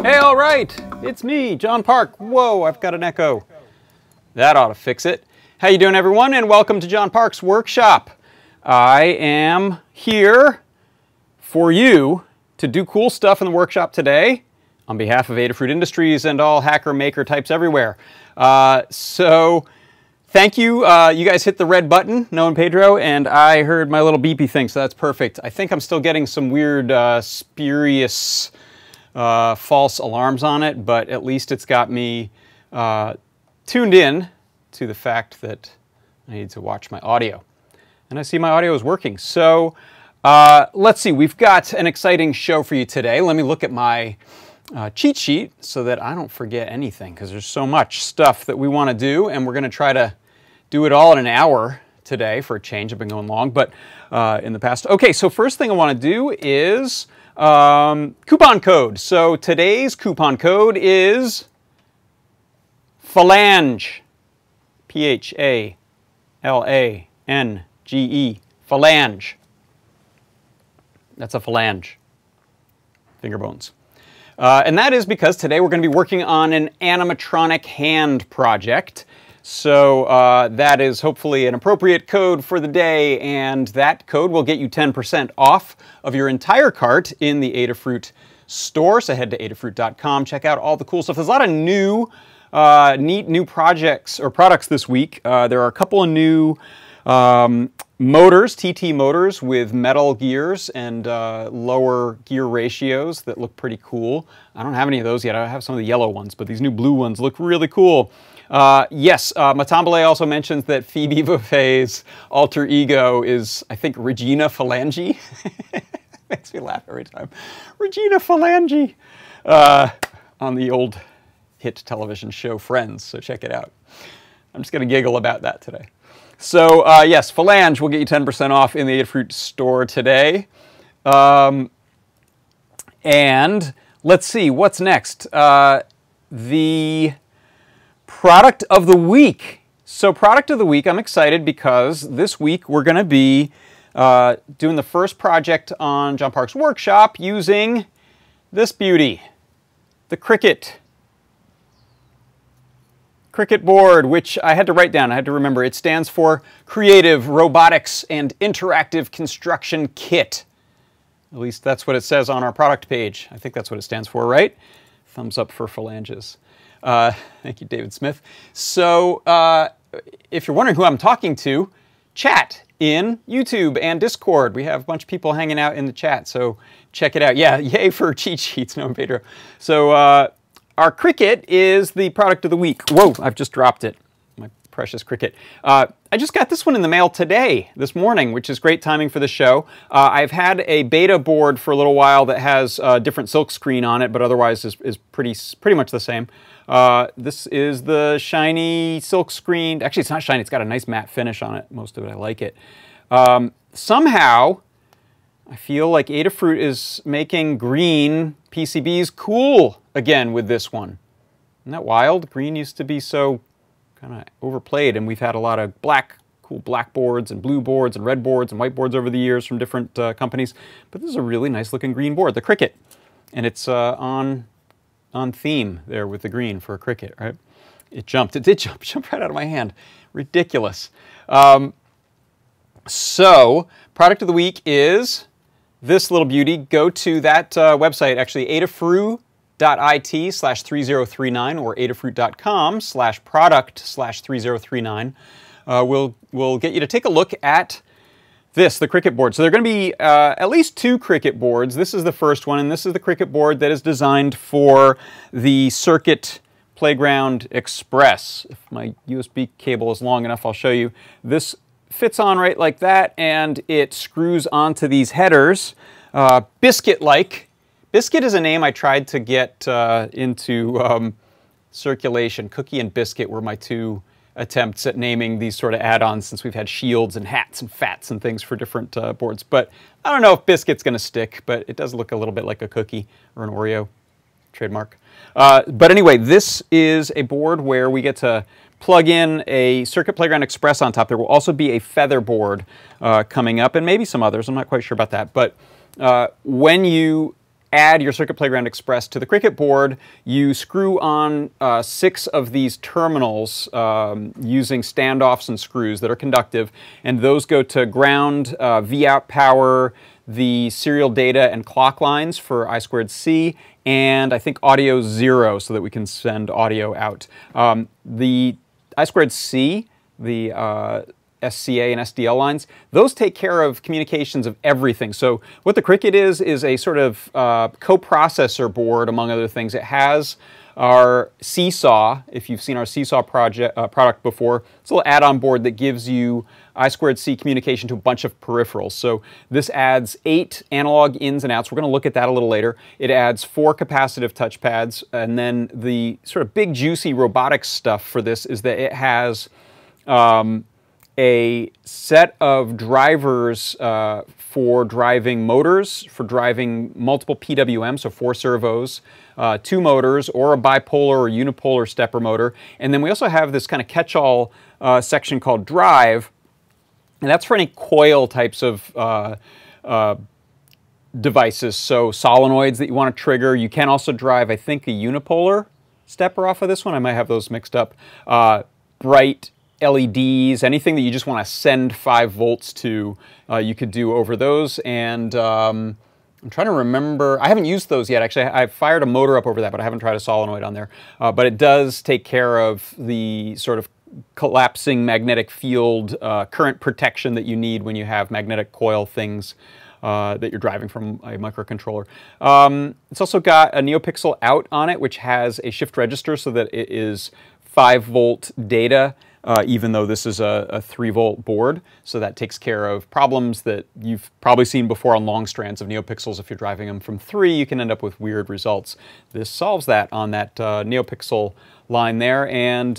Hey, all right, it's me, John Park. Whoa, I've got an echo. That ought to fix it. How you doing, everyone, and welcome to John Park's workshop. I am here for you to do cool stuff in the workshop today on behalf of Adafruit Industries and all hacker maker types everywhere. So thank you. You guys hit the red button, Noah and Pedro, and I heard my little beepy thing, so that's perfect. I think I'm still getting some weird, spurious false alarms on it, but at least it's got me tuned in to the fact that I need to watch my audio. And I see my audio is working. So let's see, we've got an exciting show for you today. Let me look at my cheat sheet so that I don't forget anything, because there's so much stuff that we want to do, and we're going to try to do it all in an hour today for a change. I've been going long, but in the past. Okay, so first thing I want to do is coupon code. So today's coupon code is phalange. P-H-A-L-A-N-G-E. Phalange. That's a phalange. Finger bones. And that is because today we're going to be working on an animatronic hand project. So that is hopefully an appropriate code for the day, and that code will get you 10% off of your entire cart in the Adafruit store. So head to adafruit.com, check out all the cool stuff. There's a lot of new, neat new projects or products this week. There are a couple of new motors, TT motors with metal gears and lower gear ratios that look pretty cool. I don't have any of those yet. I have some of the yellow ones, but these new blue ones look really cool. Yes, Matambale also mentions that Phoebe Buffet's alter ego is, I think, Regina Phalange. Makes me laugh every time. Regina Phalange on the old hit television show Friends, so check it out. I'm just going to giggle about that today. So yes, Phalange will get you 10% off in the Adafruit store today. And let's see, what's next? The product of the week. So product of the week, I'm excited because this week we're going to be doing the first project on John Park's workshop using this beauty, the Crickit board, which I had to write down. I had to remember. It stands for Creative Robotics and Interactive Construction Kit. At least that's what it says on our product page. I think that's what it stands for, right? Thumbs up for phalanges. Thank you, David Smith. So if you're wondering who I'm talking to, chat in YouTube and Discord. We have a bunch of people hanging out in the chat, so check it out. Yeah, yay for cheat sheets, Noah and Pedro. So our Crickit is the product of the week. Whoa, I've just dropped it. My precious Crickit. I just got this one in the mail today, this morning, which is great timing for the show. I've had a beta board for a little while that has a different silk screen on it, but otherwise is pretty much the same. This is the shiny silk screen. Actually, it's not shiny. It's got a nice matte finish on it. Most of it, I like it. Somehow, I feel like Adafruit is making green PCBs cool again with this one. Isn't that wild? Green used to be so kind of overplayed, and we've had a lot of cool black boards and blue boards and red boards and white boards over the years from different companies. But this is a really nice looking green board, the Crickit. And it's on theme there with the green for a Crickit, right? It jumped. It did jump right out of my hand. Ridiculous. So, product of the week is this little beauty. Go to that website, actually, adafruit.it/3039 or adafruit.com/product/3039. We'll get you to take a look at this, the Crickit board. So there are going to be at least two Crickit boards. This is the first one, and this is the Crickit board that is designed for the Circuit Playground Express. If my USB cable is long enough, I'll show you. This fits on right like that, and it screws onto these headers, biscuit-like. Biscuit is a name I tried to get into circulation. Cookie and Biscuit were my two attempts at naming these sort of add-ons, since we've had shields and hats and fats and things for different boards. But I don't know if Biscuit's going to stick, but it does look a little bit like a cookie or an Oreo trademark. But anyway, this is a board where we get to plug in a Circuit Playground Express on top. There will also be a Feather board coming up, and maybe some others. I'm not quite sure about that. But when you add your Circuit Playground Express to the Crickit board, you screw on 6 of these terminals using standoffs and screws that are conductive, and those go to ground, V-out power, the serial data and clock lines for I2C, and I think audio 0 so that we can send audio out. The I2C, the SCA and SDL lines, those take care of communications of everything. So what the Crickit is a sort of coprocessor board, among other things. It has our Seesaw, if you've seen our Seesaw product before. It's a little add-on board that gives you I2C communication to a bunch of peripherals. So this adds 8 analog ins and outs. We're going to look at that a little later. It adds 4 capacitive touchpads, and then the sort of big juicy robotics stuff for this is that it has a set of drivers for driving motors, for driving multiple PWM, so 4 servos, 2 motors, or a bipolar or unipolar stepper motor. And then we also have this kind of catch-all section called drive, and that's for any coil types of devices, so solenoids that you want to trigger. You can also drive, I think, a unipolar stepper off of this one. I might have those mixed up. Bright LEDs, anything that you just want to send 5 volts to, you could do over those. And I'm trying to remember, I haven't used those yet. Actually, I've fired a motor up over that, but I haven't tried a solenoid on there. But it does take care of the sort of collapsing magnetic field current protection that you need when you have magnetic coil things that you're driving from a microcontroller. It's also got a NeoPixel out on it, which has a shift register so that it is 5-volt data, even though this is a 3-volt board. So that takes care of problems that you've probably seen before on long strands of NeoPixels. If you're driving them from 3, you can end up with weird results. This solves that on that NeoPixel line there, and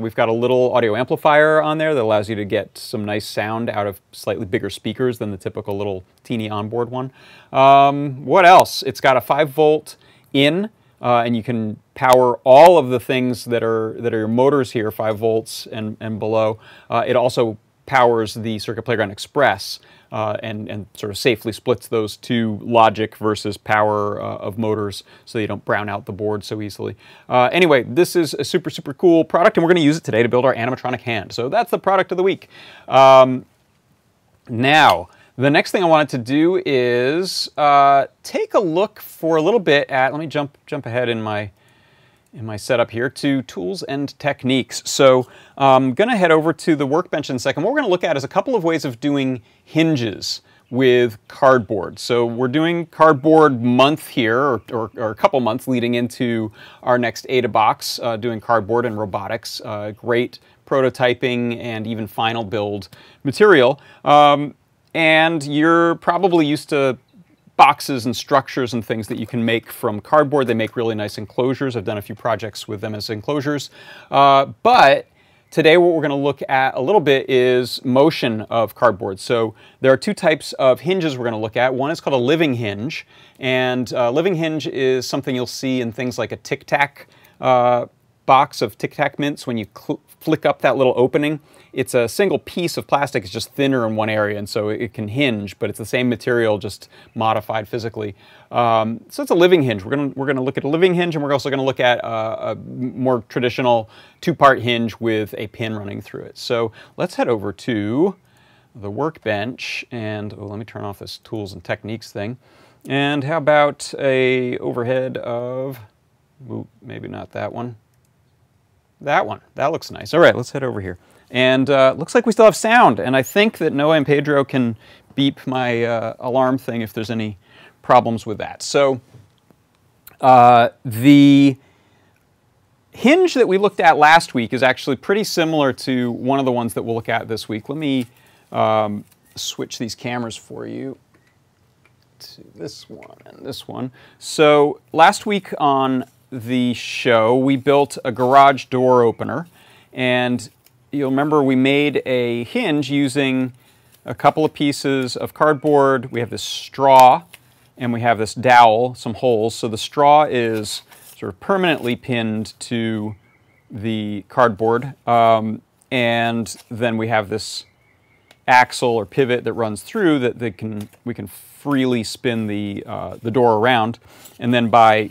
we've got a little audio amplifier on there that allows you to get some nice sound out of slightly bigger speakers than the typical little teeny onboard one. What else? It's got a 5-volt in, and you can power all of the things that are your motors here, 5 volts and below. It also powers the Circuit Playground Express and sort of safely splits those two logic versus power of motors so you don't brown out the board so easily. Anyway, this is a super, super cool product, and we're going to use it today to build our animatronic hand. So that's the product of the week. Now, the next thing I wanted to do is take a look for a little bit at, let me jump ahead in my setup here to tools and techniques. So I'm going to head over to the workbench in a second. What we're going to look at is a couple of ways of doing hinges with cardboard. So we're doing cardboard month here, or a couple months leading into our next AdaBox, doing cardboard and robotics. Great prototyping and even final build material. And you're probably used to boxes and structures and things that you can make from cardboard. They make really nice enclosures. I've done a few projects with them as enclosures. But today what we're going to look at a little bit is motion of cardboard. So there are 2 types of hinges we're going to look at. One is called a living hinge. And living hinge is something you'll see in things like a Tic Tac box of Tic Tac mints. When you flick up that little opening, it's a single piece of plastic. It's just thinner in one area, and so it can hinge, but it's the same material, just modified physically. So it's a living hinge. We're gonna look at a living hinge, and we're also gonna look at a more traditional 2-part hinge with a pin running through it. So let's head over to the workbench, and let me turn off this tools and techniques thing. And how about a overhead of, maybe not that one. That one. That looks nice. All right, let's head over here. And looks like we still have sound, and I think that Noah and Pedro can beep my alarm thing if there's any problems with that. So the hinge that we looked at last week is actually pretty similar to one of the ones that we'll look at this week. Let me switch these cameras for you to this one and this one. So last week on the show, we built a garage door opener, and you'll remember we made a hinge using a couple of pieces of cardboard. We have this straw, and we have this dowel, some holes. So the straw is sort of permanently pinned to the cardboard, and then we have this axle or pivot that runs through that we can freely spin the door around, and then by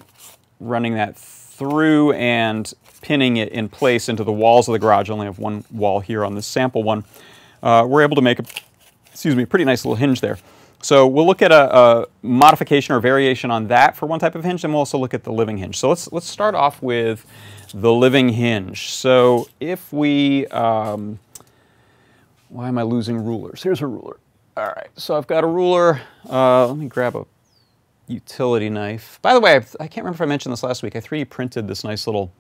running that through and pinning it in place into the walls of the garage, I only have one wall here on this sample one, we're able to make a pretty nice little hinge there. So we'll look at a modification or variation on that for one type of hinge, and we'll also look at the living hinge. So let's start off with the living hinge. So if we, why am I losing rulers? Here's a ruler. All right, so I've got a ruler. Let me grab a utility knife. By the way, I can't remember if I mentioned this last week. I 3D printed this nice little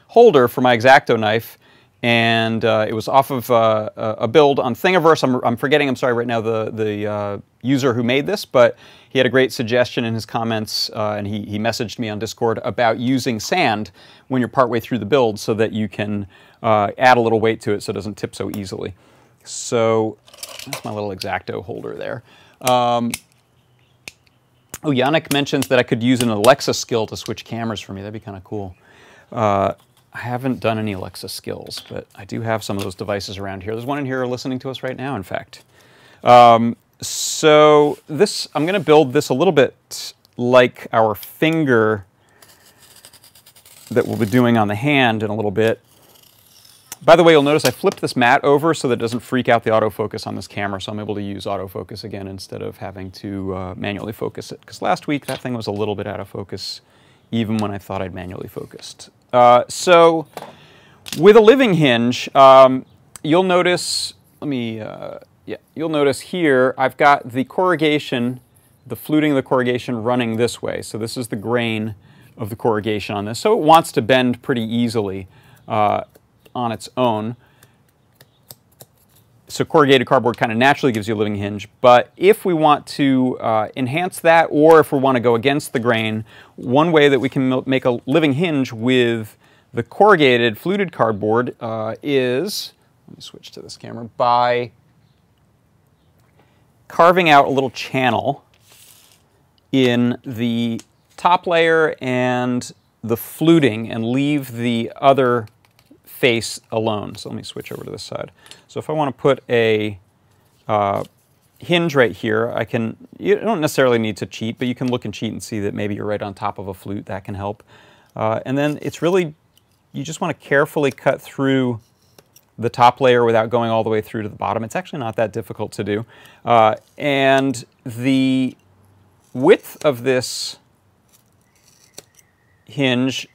holder for my X-Acto knife, and it was off of a build on Thingiverse. I'm forgetting, I'm sorry right now, the user who made this, but he had a great suggestion in his comments, and he messaged me on Discord about using sand when you're partway through the build so that you can add a little weight to it so it doesn't tip so easily. So that's my little X-Acto holder there. Oh, Yannick mentions that I could use an Alexa skill to switch cameras for me. That'd be kind of cool. I haven't done any Alexa skills, but I do have some of those devices around here. There's one in here listening to us right now, in fact. So this, I'm going to build this a little bit like our finger that we'll be doing on the hand in a little bit. By the way, you'll notice I flipped this mat over so that it doesn't freak out the autofocus on this camera, so I'm able to use autofocus again instead of having to manually focus it. Because last week that thing was a little bit out of focus, even when I thought I'd manually focused. So with a living hinge, you'll notice, you'll notice here I've got the corrugation, the fluting of the corrugation running this way. So this is the grain of the corrugation on this. So it wants to bend pretty easily on its own. So corrugated cardboard kind of naturally gives you a living hinge, but if we want to enhance that, or if we want to go against the grain, one way that we can make a living hinge with the corrugated fluted cardboard is, let me switch to this camera, by carving out a little channel in the top layer and the fluting and leave the other face alone. So let me switch over to this side. So if I want to put a hinge right here, you don't necessarily need to cheat, but you can look and cheat and see that maybe you're right on top of a flute. That can help. And then it's really, you just want to carefully cut through the top layer without going all the way through to the bottom. It's actually not that difficult to do. And the width of this hinge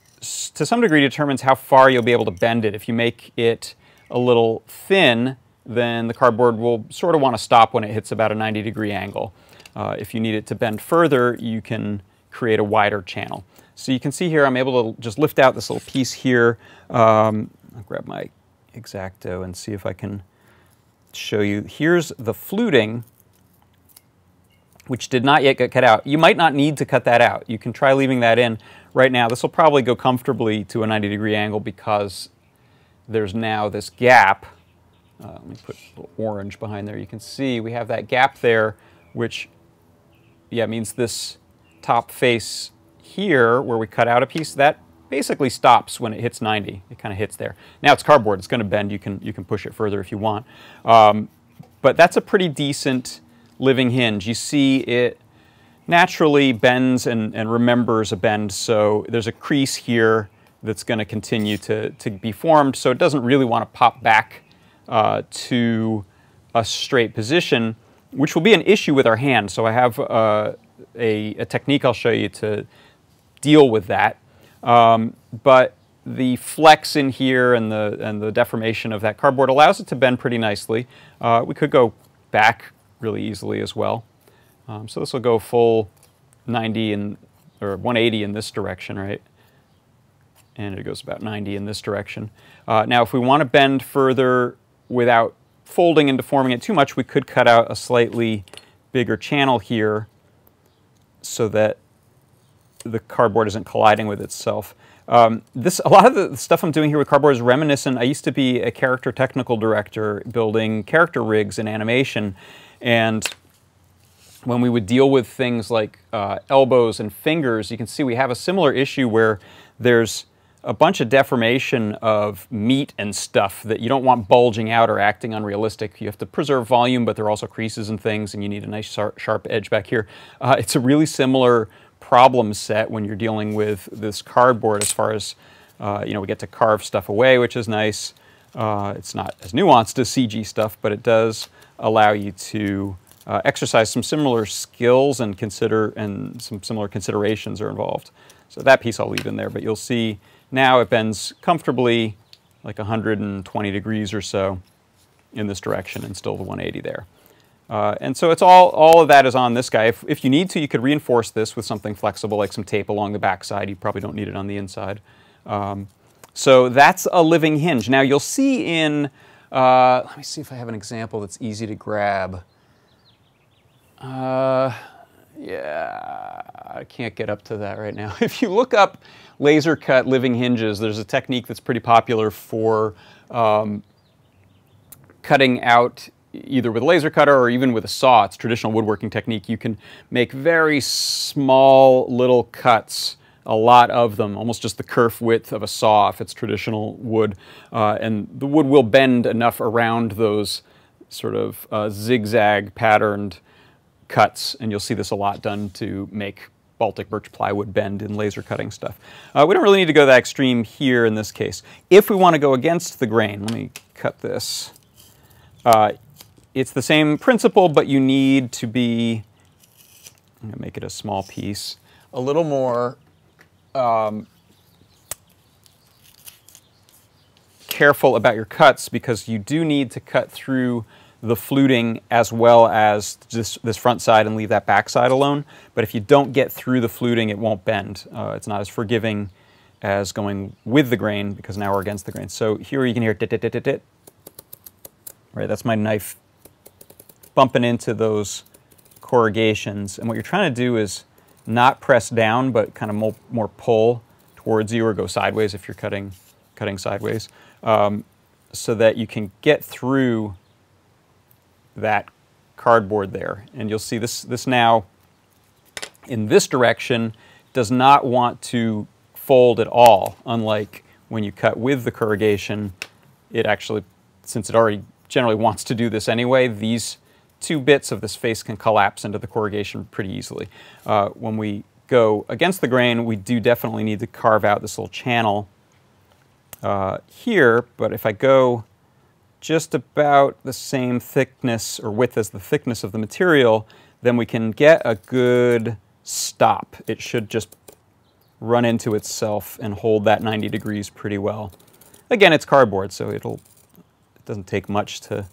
to some degree determines how far you'll be able to bend it. If you make it a little thin, then the cardboard will sort of want to stop when it hits about a 90-degree angle. If you need it to bend further, you can create a wider channel. So you can see here I'm able to just lift out this little piece here. I'll grab my X-Acto and see if I can show you. Here's the fluting, which did not yet get cut out. You might not need to cut that out. You can try leaving that in. Right now, this will probably go comfortably to a 90-degree angle because there's now this gap. Let me put a little orange behind there. You can see we have that gap there, which means this top face here, where we cut out a piece, that basically stops when it hits 90. It kind of hits there. Now it's cardboard. It's going to bend. You can push it further if you want. But that's a pretty decent living hinge. You see it naturally bends and remembers a bend, so there's a crease here that's going to continue to be formed, so it doesn't really want to pop back to a straight position, which will be an issue with our hand. So I have a technique I'll show you to deal with that. But the flex in here and the deformation of that cardboard allows it to bend pretty nicely. We could go back really easily as well. So this will go full 90 or 180 in this direction, right? And it goes about 90 in this direction. Now, if we want to bend further without folding and deforming it too much, we could cut out a slightly bigger channel here so that the cardboard isn't colliding with itself. A lot of the stuff I'm doing here with cardboard is reminiscent. I used to be a character technical director building character rigs in animation, and when we would deal with things like elbows and fingers, you can see we have a similar issue where there's a bunch of deformation of meat and stuff that you don't want bulging out or acting unrealistic. You have to preserve volume, but there are also creases and things, and you need a nice sharp edge back here. It's a really similar problem set when you're dealing with this cardboard as far as, you know, we get to carve stuff away, which is nice. It's not as nuanced as CG stuff, but it does allow you to exercise some similar skills and some similar considerations are involved. So that piece I'll leave in there, but you'll see now it bends comfortably like 120 degrees or so in this direction and still the 180 there. And so it's all of that is on this guy. If you need to, you could reinforce this with something flexible like some tape along the back side. You probably don't need it on the inside. So that's a living hinge. Now you'll see in, let me see if I have an example that's easy to grab. Yeah, I can't get up to that right now. If you look up laser cut living hinges, there's a technique that's pretty popular for cutting out either with a laser cutter or even with a saw. It's a traditional woodworking technique. You can make very small little cuts, a lot of them, almost just the kerf width of a saw if it's traditional wood. And the wood will bend enough around those sort of zigzag patterned cuts, and you'll see this a lot done to make Baltic birch plywood bend in laser cutting stuff. We don't really need to go that extreme here in this case. If we want to go against the grain, let me cut this. It's the same principle, but you need to be, I'm going to make it a small piece, a little more careful about your cuts, because you do need to cut through the fluting as well as this front side and leave that back side alone. But if you don't get through the fluting, it won't bend. It's not as forgiving as going with the grain, because now we're against the grain. So here you can hear dit, dit, dit, dit, dit. Right, that's my knife bumping into those corrugations. And what you're trying to do is not press down, but kind of more pull towards you, or go sideways if you're cutting sideways, so that you can get through that cardboard there. And you'll see this now in this direction does not want to fold at all, unlike when you cut with the corrugation. It actually, since it already generally wants to do this anyway, these two bits of this face can collapse into the corrugation pretty easily. When we go against the grain, we do definitely need to carve out this little channel here, but if I go just about the same thickness or width as the thickness of the material, then we can get a good stop. It should just run into itself and hold that 90 degrees pretty well. Again, it's cardboard, so it doesn't take much to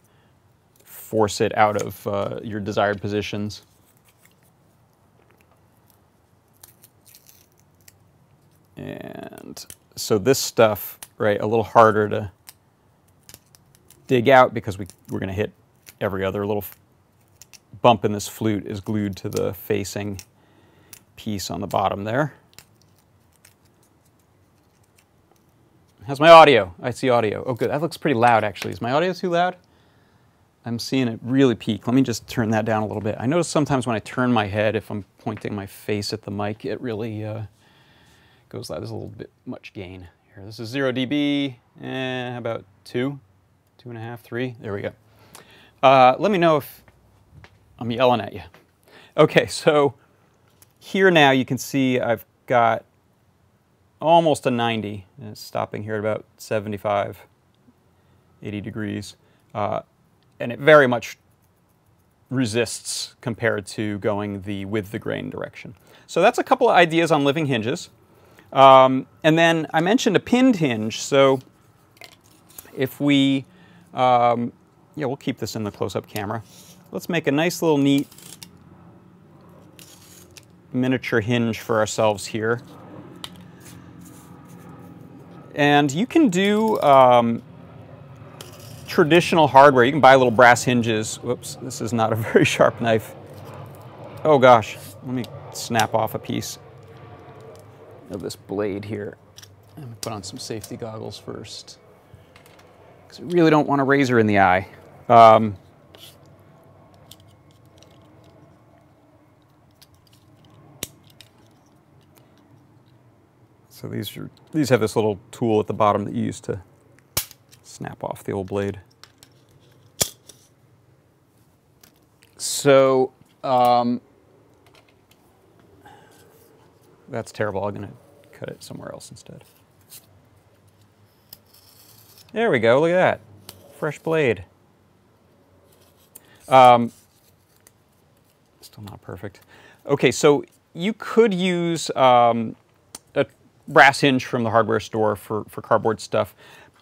force it out of your desired positions. And so this stuff, right, a little harder to dig out, because we're going to hit every other little bump in this flute is glued to the facing piece on the bottom there. How's my audio? I see audio. Oh, good. That looks pretty loud, actually. Is my audio too loud? I'm seeing it really peak. Let me just turn that down a little bit. I notice sometimes when I turn my head, if I'm pointing my face at the mic, it really goes loud. There's a little bit much gain here. This is 0 dB, about 2, 2.5, 3. There we go. Let me know if I'm yelling at you. Okay, so here now you can see I've got almost a 90, and it's stopping here at about 75, 80 degrees. And it very much resists compared to going with the grain direction. So that's a couple of ideas on living hinges. And then I mentioned a pinned hinge. So if we, yeah, we'll keep this in the close-up camera. Let's make a nice little neat miniature hinge for ourselves here. And you can do traditional hardware. You can buy little brass hinges. Whoops, this is not a very sharp knife. Oh gosh, let me snap off a piece of this blade here. I'm gonna put on some safety goggles first, because we really don't want a razor in the eye. So these have this little tool at the bottom that you use to snap off the old blade. So that's terrible. I'm going to cut it somewhere else instead. There we go. Look at that. Fresh blade. Still not perfect. Okay, so you could use a brass hinge from the hardware store for cardboard stuff,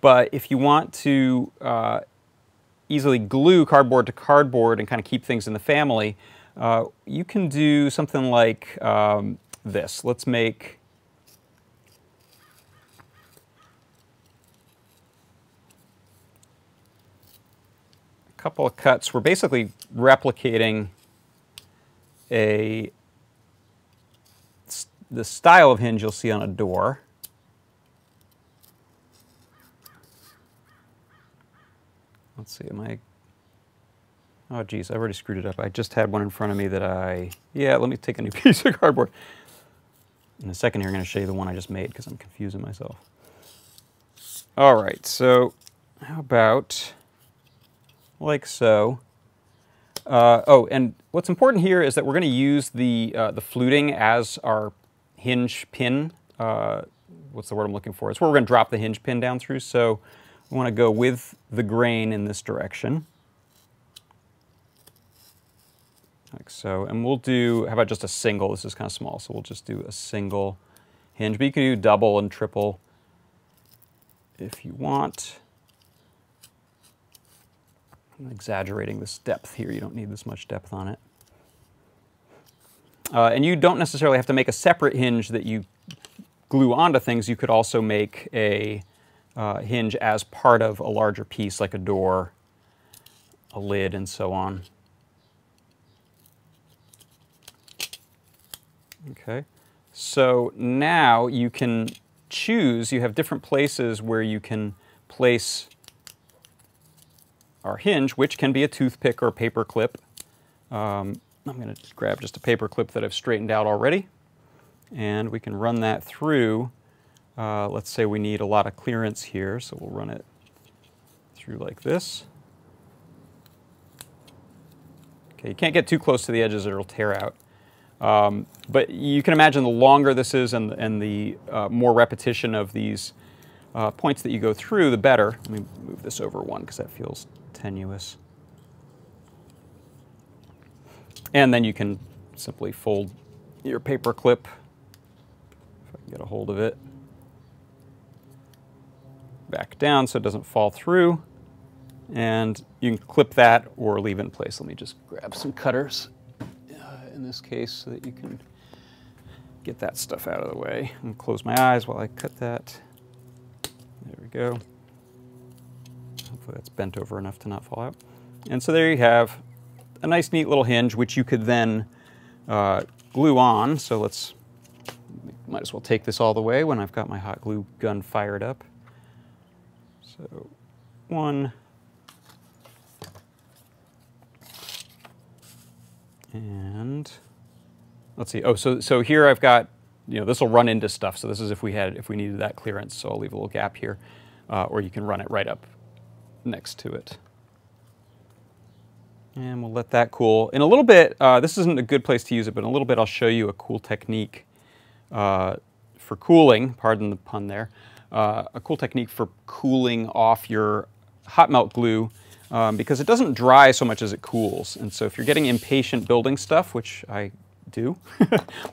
but if you want to easily glue cardboard to cardboard and kind of keep things in the family, you can do something like this. Let's make a couple of cuts. We're basically replicating the style of hinge you'll see on a door. Let's see, oh geez, I've already screwed it up. I just had one in front of me that yeah, let me take a new piece of cardboard. In a second here, I'm going to show you the one I just made because I'm confusing myself. All right, so how about like so. Oh, and what's important here is that we're going to use the fluting as our hinge pin. What's the word I'm looking for? It's where we're going to drop the hinge pin down through. So we want to go with the grain in this direction. Like so. And we'll do, how about just a single? This is kind of small, so we'll just do a single hinge. But you can do double and triple if you want. I'm exaggerating this depth here. You don't need this much depth on it. And you don't necessarily have to make a separate hinge that you glue onto things. You could also make a hinge as part of a larger piece, like a door, a lid, and so on. Okay, so now you can choose. You have different places where you can place our hinge, which can be a toothpick or a paper clip. I'm going to grab just a paper clip that I've straightened out already, and we can run that through. Let's say we need a lot of clearance here, so we'll run it through like this. Okay, you can't get too close to the edges or it'll tear out. But you can imagine the longer this is and the more repetition of these points that you go through, the better. Let me move this over one because that feels tenuous. And then you can simply fold your paper clip, if I can get a hold of it, back down so it doesn't fall through. And you can clip that or leave it in place. Let me just grab some cutters in this case so that you can get that stuff out of the way. And close my eyes while I cut that. There we go. Hopefully that's bent over enough to not fall out. And so there you have a nice neat little hinge which you could then glue on. So might as well take this all the way when I've got my hot glue gun fired up. So one. And let's see. Oh, so here I've got, this will run into stuff. So this is if we needed that clearance. So I'll leave a little gap here, or you can run it right up next to it. And we'll let that cool. In a little bit, this isn't a good place to use it, but in a little bit I'll show you a cool technique for cooling. Pardon the pun there. A cool technique for cooling off your hot melt glue. Because it doesn't dry so much as it cools. And so if you're getting impatient building stuff, which I do,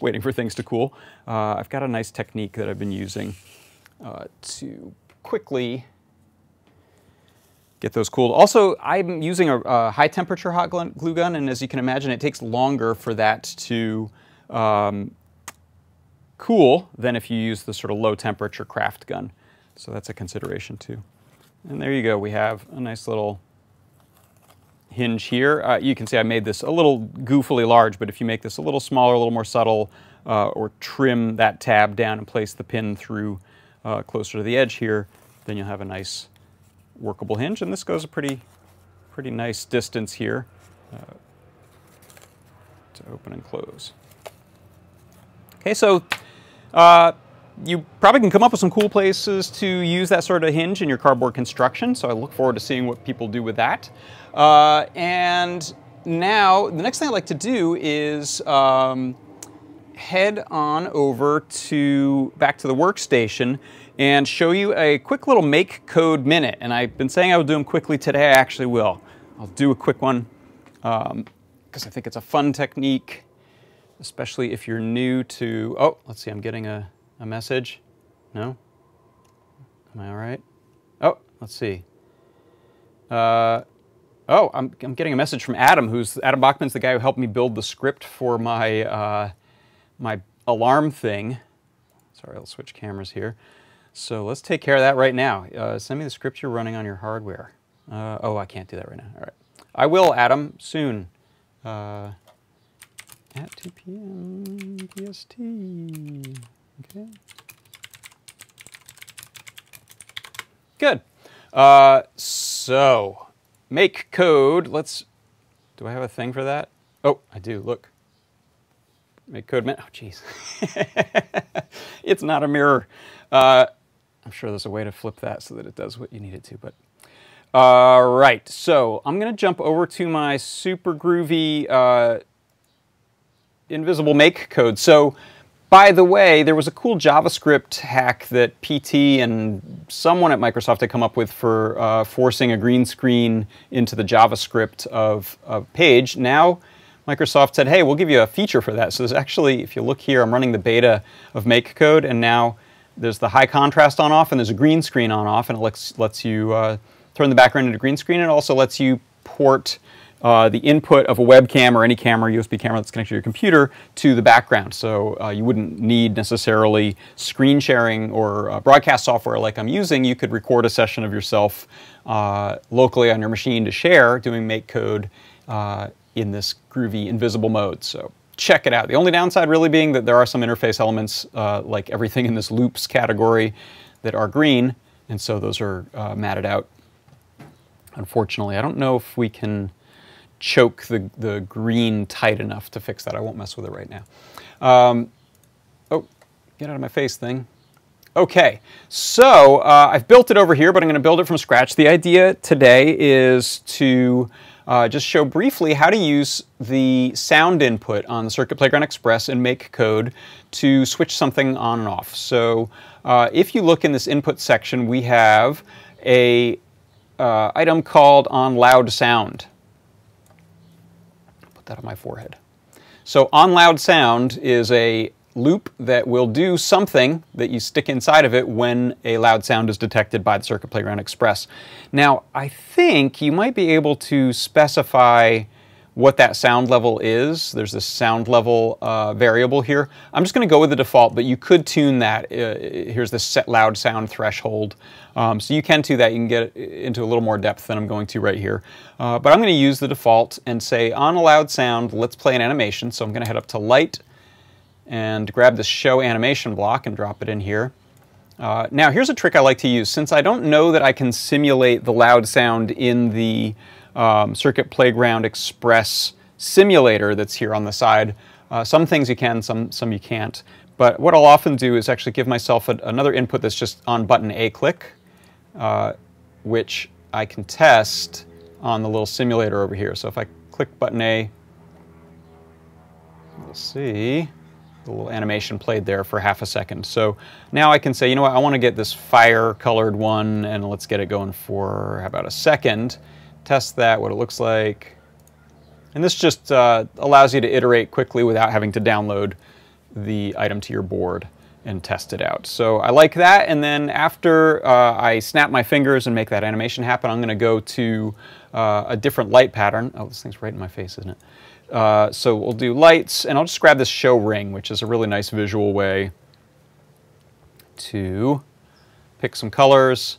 waiting for things to cool, I've got a nice technique that I've been using to quickly get those cooled. Also, I'm using a high temperature hot glue gun, and as you can imagine, it takes longer for that to cool than if you use the sort of low temperature craft gun. So that's a consideration too. And there you go, we have a nice little hinge here. You can see I made this a little goofily large, but if you make this a little smaller, a little more subtle, or trim that tab down and place the pin through closer to the edge here, then you'll have a nice workable hinge. And this goes a pretty nice distance here to open and close. Okay, so you probably can come up with some cool places to use that sort of hinge in your cardboard construction, so I look forward to seeing what people do with that. And now, the next thing I'd like to do is head on over back to the workstation and show you a quick little MakeCode minute. And I've been saying I would do them quickly. Today I actually will. I'll do a quick one because I think it's a fun technique, especially if you're new to... Oh, let's see, I'm getting a message. No? Am I all right? Oh, let's see. Oh, I'm getting a message from Adam, Adam Bachman's the guy who helped me build the script for my, my alarm thing. Sorry, I'll switch cameras here. So let's take care of that right now. Send me the script you're running on your hardware. Oh, I can't do that right now. All right. I will, Adam, soon. At 2 p.m. PST. Okay. Good. So, MakeCode. Do I have a thing for that? Oh, I do. Look. MakeCode. Oh, jeez. It's not a mirror. I'm sure there's a way to flip that so that it does what you need it to. But right. So I'm going to jump over to my super groovy invisible MakeCode. So, by the way, there was a cool JavaScript hack that PT and someone at Microsoft had come up with for forcing a green screen into the JavaScript of page. Now, Microsoft said, hey, we'll give you a feature for that. So there's actually, if you look here, I'm running the beta of MakeCode, and now there's the high contrast on off, and there's a green screen on off, and it lets you turn the background into green screen. It also lets you port the input of a webcam or any camera, USB camera that's connected to your computer, to the background. So you wouldn't need necessarily screen sharing or broadcast software like I'm using. You could record a session of yourself locally on your machine to share, doing MakeCode in this groovy invisible mode. So check it out. The only downside really being that there are some interface elements, like everything in this loops category, that are green, and so those are matted out. Unfortunately, I don't know if we can choke the green tight enough to fix that. I won't mess with it right now. Oh, get out of my face, thing. Okay, so I've built it over here, but I'm going to build it from scratch. The idea today is to just show briefly how to use the sound input on the Circuit Playground Express in MakeCode to switch something on and off. So if you look in this input section, we have a item called on loud sound. Put that on my forehead. So on loud sound is a loop that will do something that you stick inside of it when a loud sound is detected by the Circuit Playground Express. Now, I think you might be able to specify what that sound level is. There's this sound level variable here. I'm just going to go with the default, but you could tune that. Here's this set loud sound threshold. So you can do that. You can get into a little more depth than I'm going to right here. But I'm going to use the default and say on a loud sound, let's play an animation. So I'm going to head up to Light and grab this Show Animation block and drop it in here. Now here's a trick I like to use. Since I don't know that I can simulate the loud sound in the Circuit Playground Express simulator that's here on the side. Some things you can, some you can't. But what I'll often do is actually give myself another input that's just on button A click, which I can test on the little simulator over here. So if I click button A, we'll see the little animation played there for half a second. So now I can say, you know what, I want to get this fire colored one, and let's get it going for, how about a second. Test that, what it looks like. And this just allows you to iterate quickly without having to download the item to your board and test it out. So I like that, and then after I snap my fingers and make that animation happen, I'm going to go to a different light pattern. Oh, this thing's right in my face, isn't it? So we'll do lights, and I'll just grab this show ring, which is a really nice visual way to pick some colors,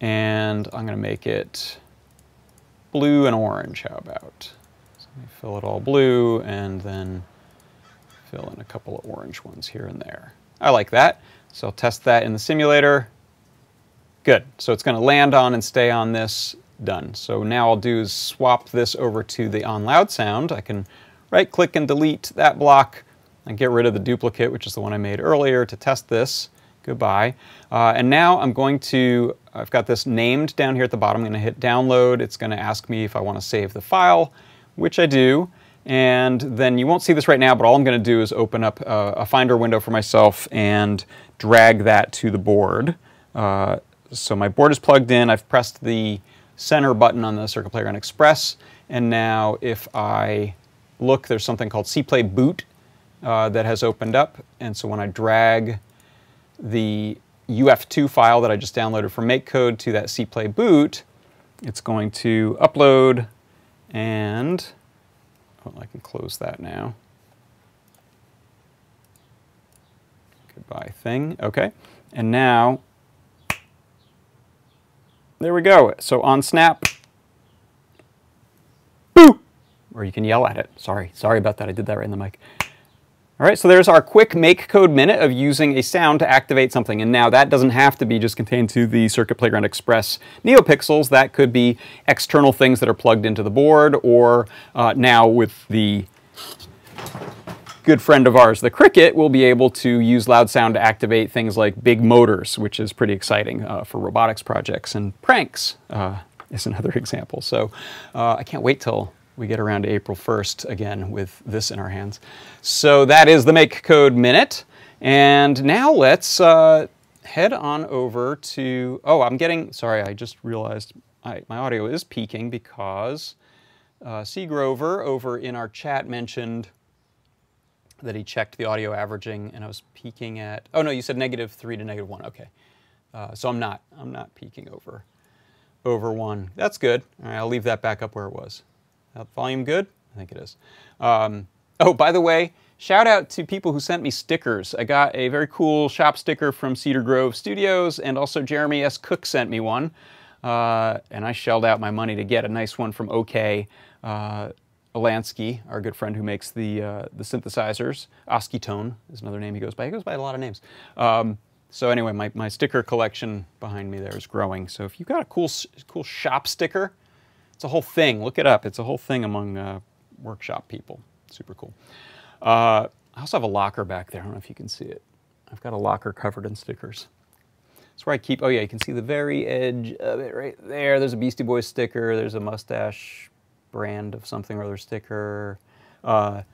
and I'm going to make it blue and orange. How about? So let me fill it all blue, and then fill in a couple of orange ones here and there. I like that. So I'll test that in the simulator. Good. So it's going to land on and stay on this. Done. So now I'll do is swap this over to the on loud sound. I can right click and delete that block and get rid of the duplicate, which is the one I made earlier, to test this. Goodbye. And now I'm going to, I've got this named down here at the bottom. I'm going to hit download. It's going to ask me if I want to save the file, which I do. And then you won't see this right now, but all I'm going to do is open up a Finder window for myself and drag that to the board. So my board is plugged in. I've pressed the center button on the Circuit Playground Express. And now if I look, there's something called CPlay Boot that has opened up. And so when I drag the UF2 file that I just downloaded from MakeCode to that CPlay boot, it's going to upload, and oh, I can close that now. Goodbye thing. Okay, and now there we go. So on snap, boo, or you can yell at it. Sorry about that. I did that right in the mic. All right, so there's our quick MakeCode minute of using a sound to activate something. And now that doesn't have to be just contained to the Circuit Playground Express NeoPixels. That could be external things that are plugged into the board, or now with the good friend of ours, the Crickit, we'll be able to use loud sound to activate things like big motors, which is pretty exciting for robotics projects. And pranks is another example. So I can't wait till we get around to April 1st again with this in our hands. So that is the MakeCode minute. And now let's head on over to, oh, I'm getting, sorry, I just realized my audio is peaking because C. Grover over in our chat mentioned that he checked the audio averaging and I was peaking at, oh no, you said -3 to -1, okay. So I'm not peaking over 1. That's good. All right, I'll leave that back up where it was. Volume good? I think it is. Oh, by the way, shout out to people who sent me stickers. I got a very cool shop sticker from Cedar Grove Studios, and also Jeremy S. Cook sent me one. And I shelled out my money to get a nice one from OK Alansky, our good friend who makes the synthesizers. Oskitone is another name he goes by. He goes by a lot of names. So anyway, my sticker collection behind me there is growing. So if you've got a cool shop sticker, it's a whole thing. Look it up. It's a whole thing among workshop people. Super cool. I also have a locker back there. I don't know if you can see it. I've got a locker covered in stickers. That's where I keep, oh yeah, you can see the very edge of it right there. There's a Beastie Boys sticker. There's a mustache brand of something or other sticker. Yeah,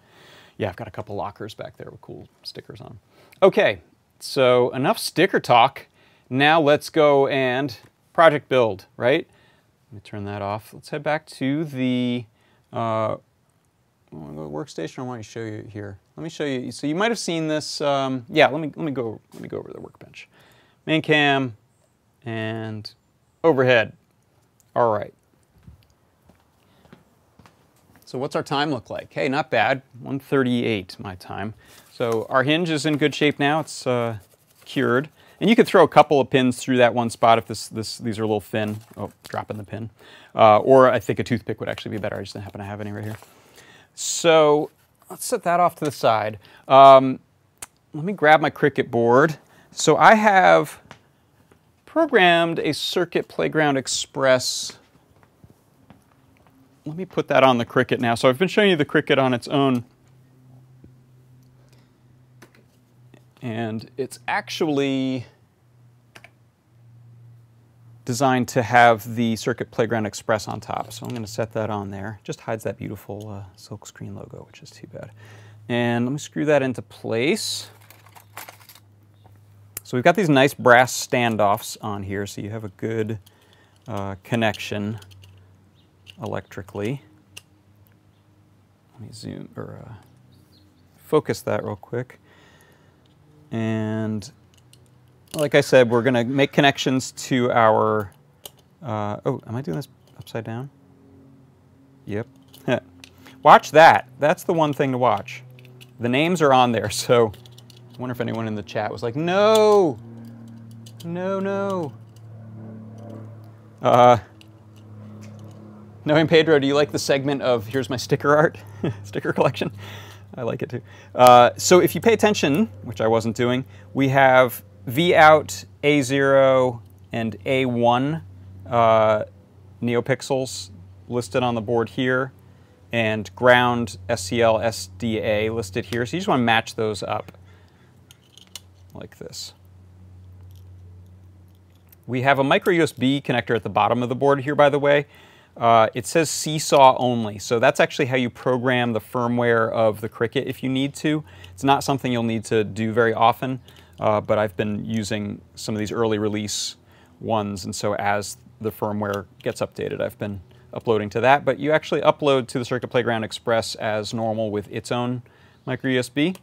I've got a couple lockers back there with cool stickers on. Okay, so enough sticker talk. Now let's go and project build, right? Let me turn that off. Let's head back to the workstation. I want to show you here. Let me show you. So you might have seen this. Yeah, let me go over to the workbench. Main cam and overhead. All right. So what's our time look like? Hey, not bad. 1:38 my time. So our hinge is in good shape now. It's cured. And you could throw a couple of pins through that one spot if these are a little thin. Oh, dropping the pin. Or I think a toothpick would actually be better. I just happen to have any right here. So let's set that off to the side. Let me grab my Crickit board. So I have programmed a Circuit Playground Express. Let me put that on the Crickit now. So I've been showing you the Crickit on its own. And it's actually designed to have the Circuit Playground Express on top. So I'm going to set that on there. Just hides that beautiful silkscreen logo, which is too bad. And let me screw that into place. So we've got these nice brass standoffs on here, so you have a good connection electrically. Let me zoom or focus that real quick. And like I said, we're going to make connections to our, oh, am I doing this upside down? Yep. Watch that. That's the one thing to watch. The names are on there, so I wonder if anyone in the chat was like, no, no, no. Knowing Pedro, do you like the segment of here's my sticker art, sticker collection? I like it too. So if you pay attention, which I wasn't doing, we have Vout, A0, and A1 NeoPixels listed on the board here, and ground SCL SDA listed here. So you just want to match those up like this. We have a micro USB connector at the bottom of the board here, by the way. It says seesaw only, so that's actually how you program the firmware of the Crickit if you need to. It's not something you'll need to do very often, but I've been using some of these early release ones, and so as the firmware gets updated, I've been uploading to that. But you actually upload to the Circuit Playground Express as normal with its own micro USB.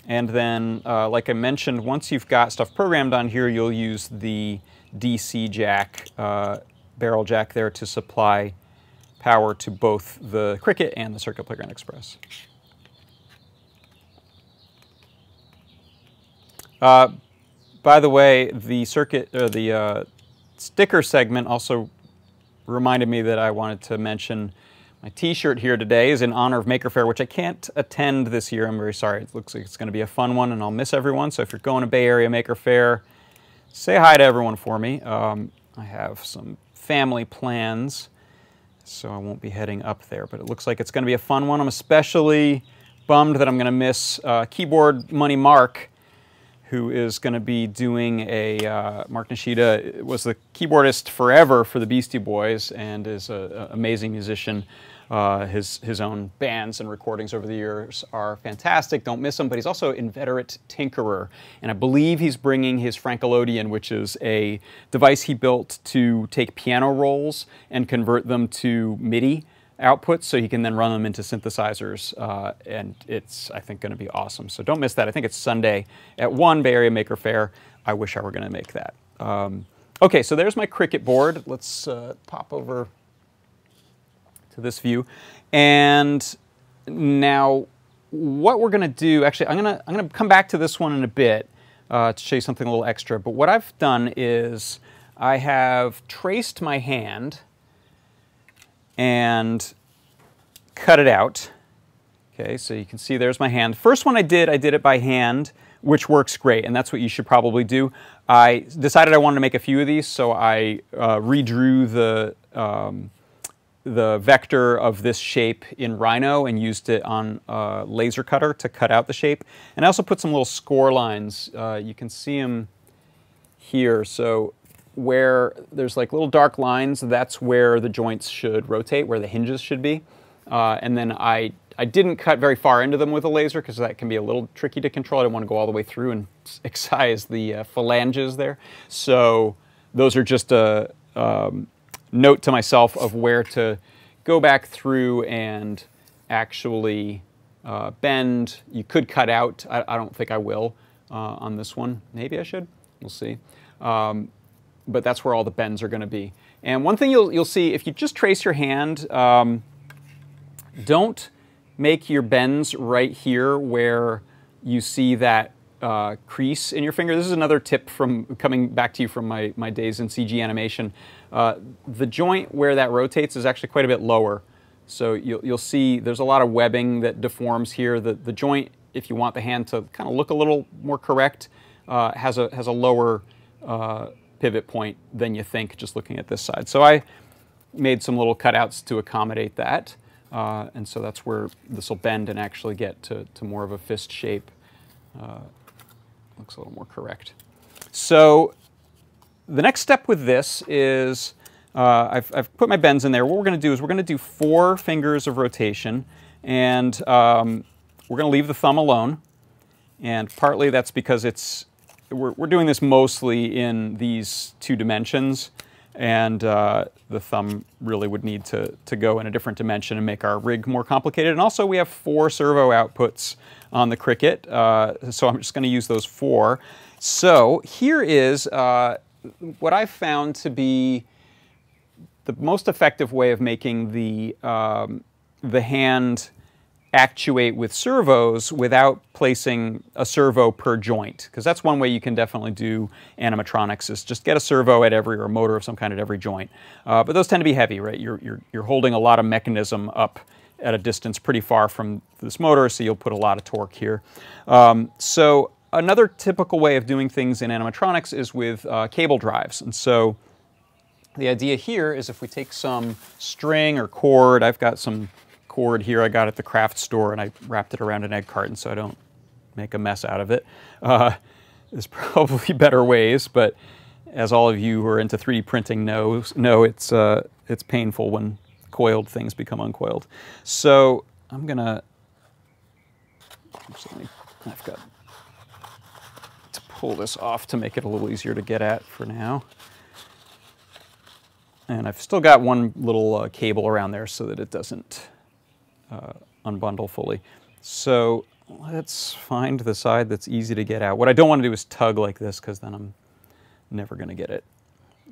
And then, like I mentioned, once you've got stuff programmed on here, you'll use the DC jack, barrel jack there to supply power to both the Crickit and the Circuit Playground Express. By the way, the sticker segment also reminded me that I wanted to mention my t-shirt here today is in honor of Maker Faire, which I can't attend this year. I'm very sorry. It looks like it's going to be a fun one, and I'll miss everyone. So if you're going to Bay Area Maker Faire, say hi to everyone for me. I have some family plans, so I won't be heading up there, but it looks like it's going to be a fun one. I'm especially bummed that I'm going to miss Keyboard Money Mark, who is going to be doing a, Mark Nishida was the keyboardist forever for the Beastie Boys and is an amazing musician. His own bands and recordings over the years are fantastic. Don't miss him, but he's also an inveterate tinkerer. And I believe he's bringing his Frankelodian, which is a device he built to take piano rolls and convert them to MIDI outputs so he can then run them into synthesizers. And it's, I think, going to be awesome. So don't miss that. I think it's Sunday at 1, Bay Area Maker Faire. I wish I were going to make that. Okay, so there's my Crickit board. Let's pop over to this view. And now what we're going to do, actually, I'm going to come back to this one in a bit to show you something a little extra. But what I've done is I have traced my hand and cut it out. Okay, so you can see there's my hand. First one I did it by hand, which works great, and that's what you should probably do. I decided I wanted to make a few of these, so I redrew the vector of this shape in Rhino and used it on a laser cutter to cut out the shape. And I also put some little score lines. You can see them here. So where there's like little dark lines, that's where the joints should rotate, where the hinges should be. And then I didn't cut very far into them with a laser because that can be a little tricky to control. I didn't want to go all the way through and excise the phalanges there. So those are just a note to myself of where to go back through and actually bend. You could cut out. I don't think I will on this one. Maybe I should. We'll see. But that's where all the bends are going to be. And one thing you'll see, if you just trace your hand, don't make your bends right here where you see that crease in your finger. This is another tip from coming back to you from my days in CG animation. The joint where that rotates is actually quite a bit lower. So you'll see there's a lot of webbing that deforms here. The joint, if you want the hand to kind of look a little more correct, has a lower pivot point than you think just looking at this side. So I made some little cutouts to accommodate that. And so that's where this will bend and actually get to more of a fist shape. Looks a little more correct. So the next step with this is I've put my bends in there. What we're going to do is we're going to do 4 fingers of rotation, and we're going to leave the thumb alone. And partly that's because we're doing this mostly in these 2 dimensions, and the thumb really would need to go in a different dimension and make our rig more complicated. And also we have 4 servo outputs on the Crickit, so I'm just going to use those 4. So here is what I've found to be the most effective way of making the hand actuate with servos without placing a servo per joint, because that's one way you can definitely do animatronics, is just get a servo at every, or a motor of some kind at every joint. But those tend to be heavy, right? You're holding a lot of mechanism up at a distance pretty far from this motor, so you'll put a lot of torque here. So another typical way of doing things in animatronics is with cable drives. And so the idea here is if we take some string or cord, I've got some cord here I got at the craft store, and I wrapped it around an egg carton so I don't make a mess out of it. There's probably better ways, but as all of you who are into 3D printing know it's painful when coiled things become uncoiled. So I'm gonna, I've got to pull this off to make it a little easier to get at for now. And I've still got one little cable around there so that it doesn't unbundle fully. So let's find the side that's easy to get out. What I don't want to do is tug like this, because then I'm never going to get it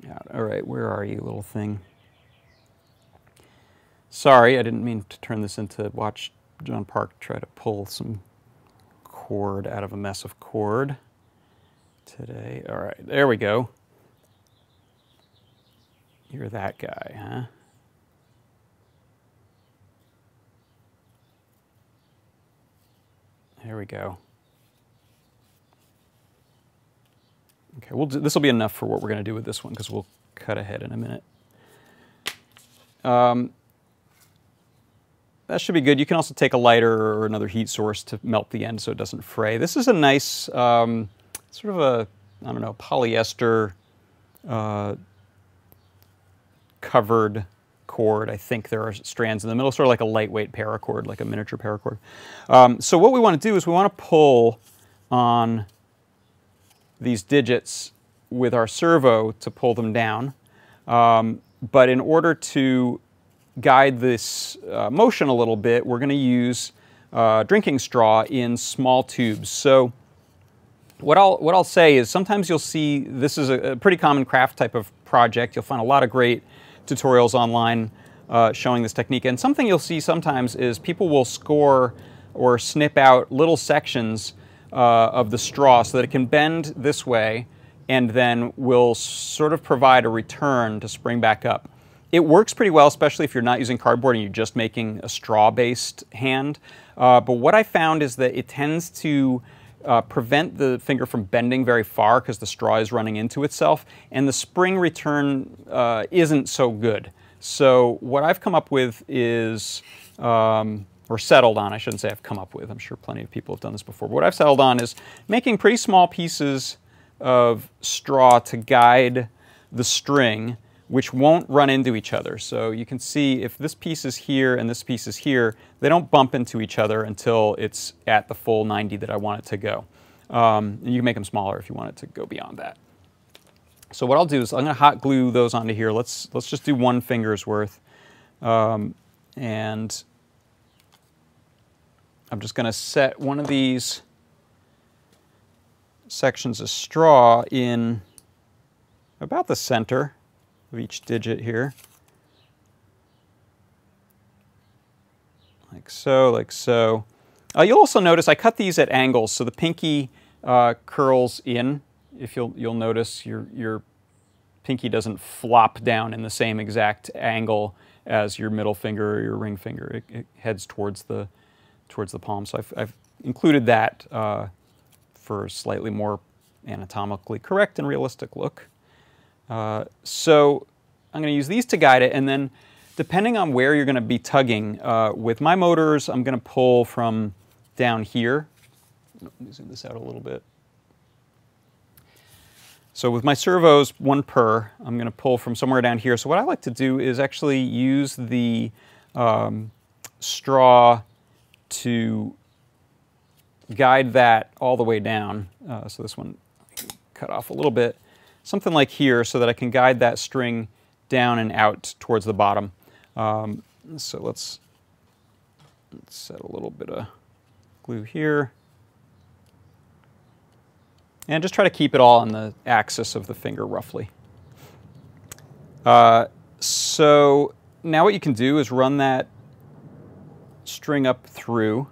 out. All right, where are you, little thing? Sorry, I didn't mean to turn this into watch John Park try to pull some cord out of a mess of cord today. All right, there we go. You're that guy, huh? There we go. Okay, this will be enough for what we're going to do with this one, because we'll cut ahead in a minute. That should be good. You can also take a lighter or another heat source to melt the end so it doesn't fray. This is a nice sort of a, I don't know, polyester covered cord. I think there are strands in the middle, sort of like a lightweight paracord, like a miniature paracord. So what we want to do is we want to pull on these digits with our servo to pull them down. But in order to guide this motion a little bit, we're going to use drinking straw in small tubes. So what I'll say is sometimes you'll see, this is a pretty common craft type of project. You'll find a lot of great tutorials online showing this technique. And something you'll see sometimes is people will score or snip out little sections of the straw so that it can bend this way and then will sort of provide a return to spring back up. It works pretty well, especially if you're not using cardboard and you're just making a straw-based hand. But what I found is that it tends to prevent the finger from bending very far because the straw is running into itself, and the spring return isn't so good. So what I've come up with is, or settled on, I shouldn't say I've come up with, I'm sure plenty of people have done this before, but what I've settled on is making pretty small pieces of straw to guide the string, which won't run into each other. So you can see if this piece is here and this piece is here, they don't bump into each other until it's at the full 90 that I want it to go. And you can make them smaller if you want it to go beyond that. So what I'll do is I'm going to hot glue those onto here. Let's just do one finger's worth. And I'm just going to set one of these sections of straw in about the center of each digit here. Like so, like so. You'll also notice I cut these at angles, so the pinky curls in. If you'll notice your pinky doesn't flop down in the same exact angle as your middle finger or your ring finger. It heads towards the palm. So I've included that for a slightly more anatomically correct and realistic look. So I'm going to use these to guide it, and then depending on where you're going to be tugging, with my motors I'm going to pull from down here. Let me zoom this out a little bit. So with my servos, one per, I'm going to pull from somewhere down here. So what I like to do is actually use the straw to guide that all the way down. So this one I can cut off a little bit. Something like here, so that I can guide that string down and out towards the bottom. So let's set a little bit of glue here. And just try to keep it all on the axis of the finger, roughly. So now what you can do is run that string up through,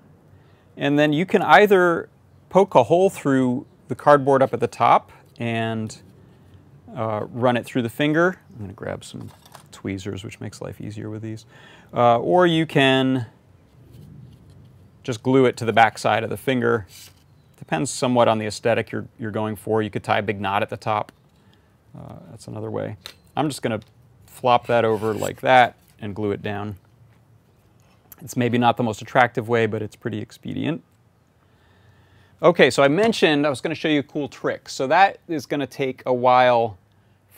and then you can either poke a hole through the cardboard up at the top and run it through the finger. I'm going to grab some tweezers, which makes life easier with these. Or you can just glue it to the back side of the finger. Depends somewhat on the aesthetic you're going for. You could tie a big knot at the top. That's another way. I'm just going to flop that over like that and glue it down. It's maybe not the most attractive way, but it's pretty expedient. Okay, so I mentioned I was going to show you a cool trick. So that is going to take a while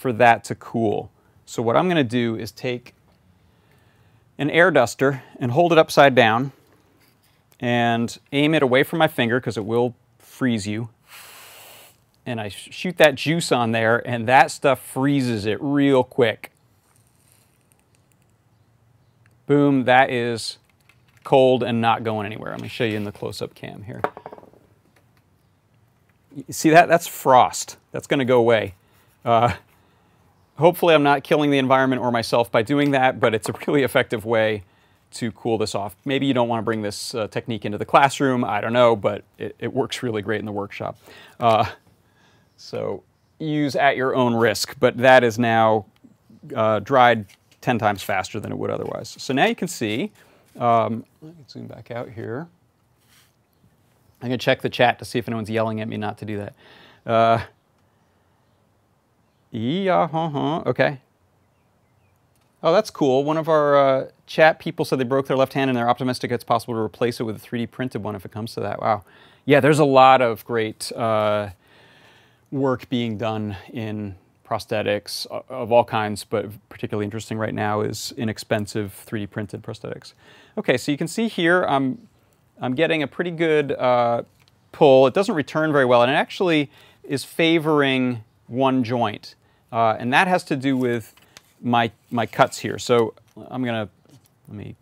for that to cool. So what I'm going to do is take an air duster and hold it upside down and aim it away from my finger because it will freeze you. And I shoot that juice on there, and that stuff freezes it real quick. Boom, that is cold and not going anywhere. Let me show you in the close-up cam here. You see that? That's frost. That's going to go away. Hopefully I'm not killing the environment or myself by doing that, but it's a really effective way to cool this off. Maybe you don't want to bring this technique into the classroom, I don't know, but it works really great in the workshop. So use at your own risk, but that is now dried 10 times faster than it would otherwise. So now you can see, let me zoom back out here. I'm going to check the chat to see if anyone's yelling at me not to do that. Okay. Oh, that's cool. One of our chat people said they broke their left hand and they're optimistic it's possible to replace it with a 3D printed one if it comes to that. Wow. Yeah, there's a lot of great work being done in prosthetics of all kinds, but particularly interesting right now is inexpensive 3D printed prosthetics. Okay, so you can see here I'm getting a pretty good pull. It doesn't return very well, and it actually is favoring one joint. And that has to do with my cuts here. So let me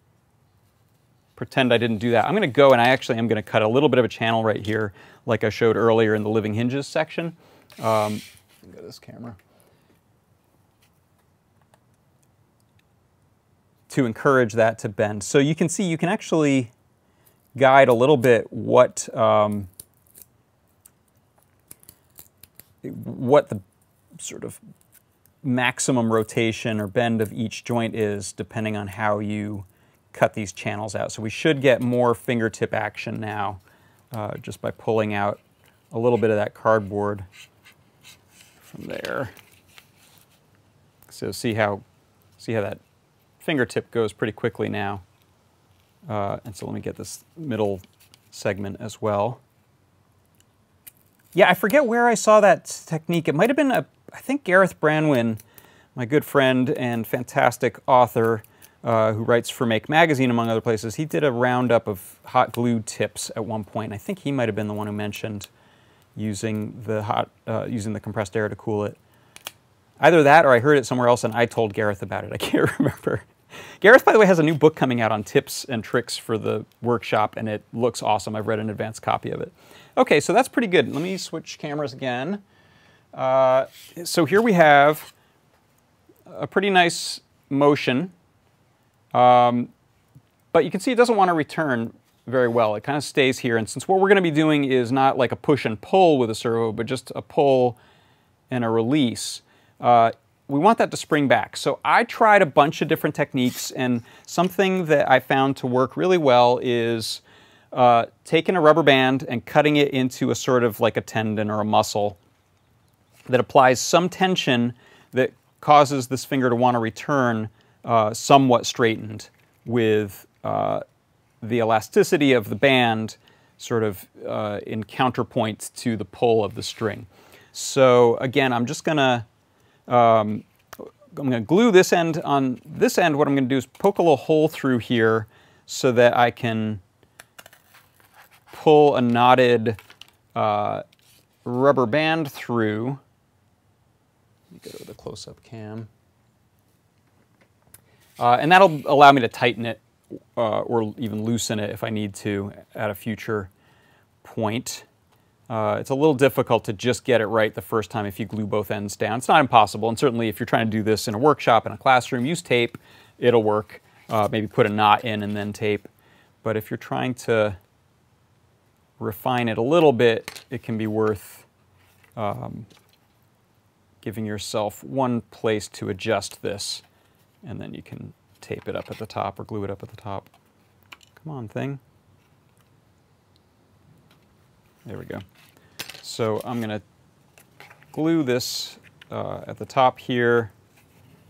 pretend I didn't do that. I'm going to go and I actually am going to cut a little bit of a channel right here, like I showed earlier in the living hinges section. Go this camera. To encourage that to bend. So you can see you can actually guide a little bit what the sort of maximum rotation or bend of each joint is depending on how you cut these channels out. So we should get more fingertip action now just by pulling out a little bit of that cardboard from there. So see how that fingertip goes pretty quickly now. And so let me get this middle segment as well. Yeah, I forget where I saw that technique. It might have been, I think Gareth Branwyn, my good friend and fantastic author who writes for Make Magazine, among other places. He did a roundup of hot glue tips at one point. I think he might have been the one who mentioned using the compressed air to cool it. Either that or I heard it somewhere else and I told Gareth about it. I can't remember. Gareth, by the way, has a new book coming out on tips and tricks for the workshop, and it looks awesome. I've read an advanced copy of it. Okay, so that's pretty good. Let me switch cameras again. So here we have a pretty nice motion, but you can see it doesn't want to return very well. It kind of stays here, and since what we're going to be doing is not like a push and pull with a servo, but just a pull and a release, we want that to spring back. So I tried a bunch of different techniques, and something that I found to work really well is taking a rubber band and cutting it into a sort of like a tendon or a muscle that applies some tension that causes this finger to want to return somewhat straightened with the elasticity of the band sort of in counterpoint to the pull of the string. So again, I'm just going to glue this end on this end. What I'm going to do is poke a little hole through here so that I can pull a knotted rubber band through. Let me go to the close-up cam. And that'll allow me to tighten it or even loosen it if I need to at a future point. It's a little difficult to just get it right the first time if you glue both ends down. It's not impossible, and certainly if you're trying to do this in a workshop, in a classroom, use tape. It'll work. Maybe put a knot in and then tape. But if you're trying to refine it a little bit, it can be worth giving yourself one place to adjust this, and then you can tape it up at the top or glue it up at the top. Come on, thing. There we go. So I'm going to glue this at the top here,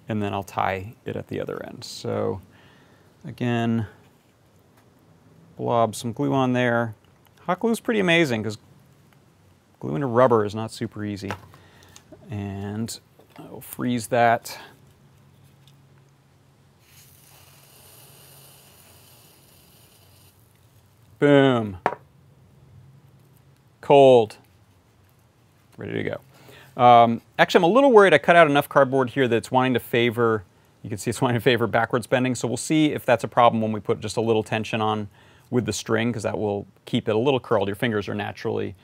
and then I'll tie it at the other end. So again, blob some glue on there. Hot glue is pretty amazing because gluing to rubber is not super easy. And I'll freeze that. Boom. Cold. Ready to go. Actually, I'm a little worried I cut out enough cardboard here that it's wanting to favor, you can see it's wanting to favor backwards bending, so we'll see if that's a problem when we put just a little tension on with the string, because that will keep it a little curled. Your fingers are naturally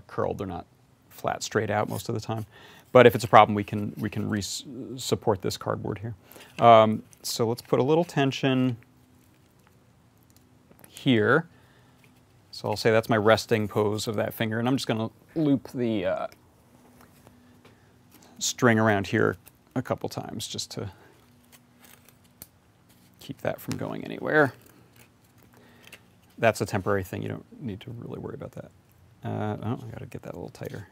curled. They're not flat straight out most of the time. But if it's a problem, we can support this cardboard here. So let's put a little tension here. So I'll say that's my resting pose of that finger, and I'm just going to loop the string around here a couple times just to keep that from going anywhere. That's a temporary thing. You don't need to really worry about that. Oh, I got to get that a little tighter.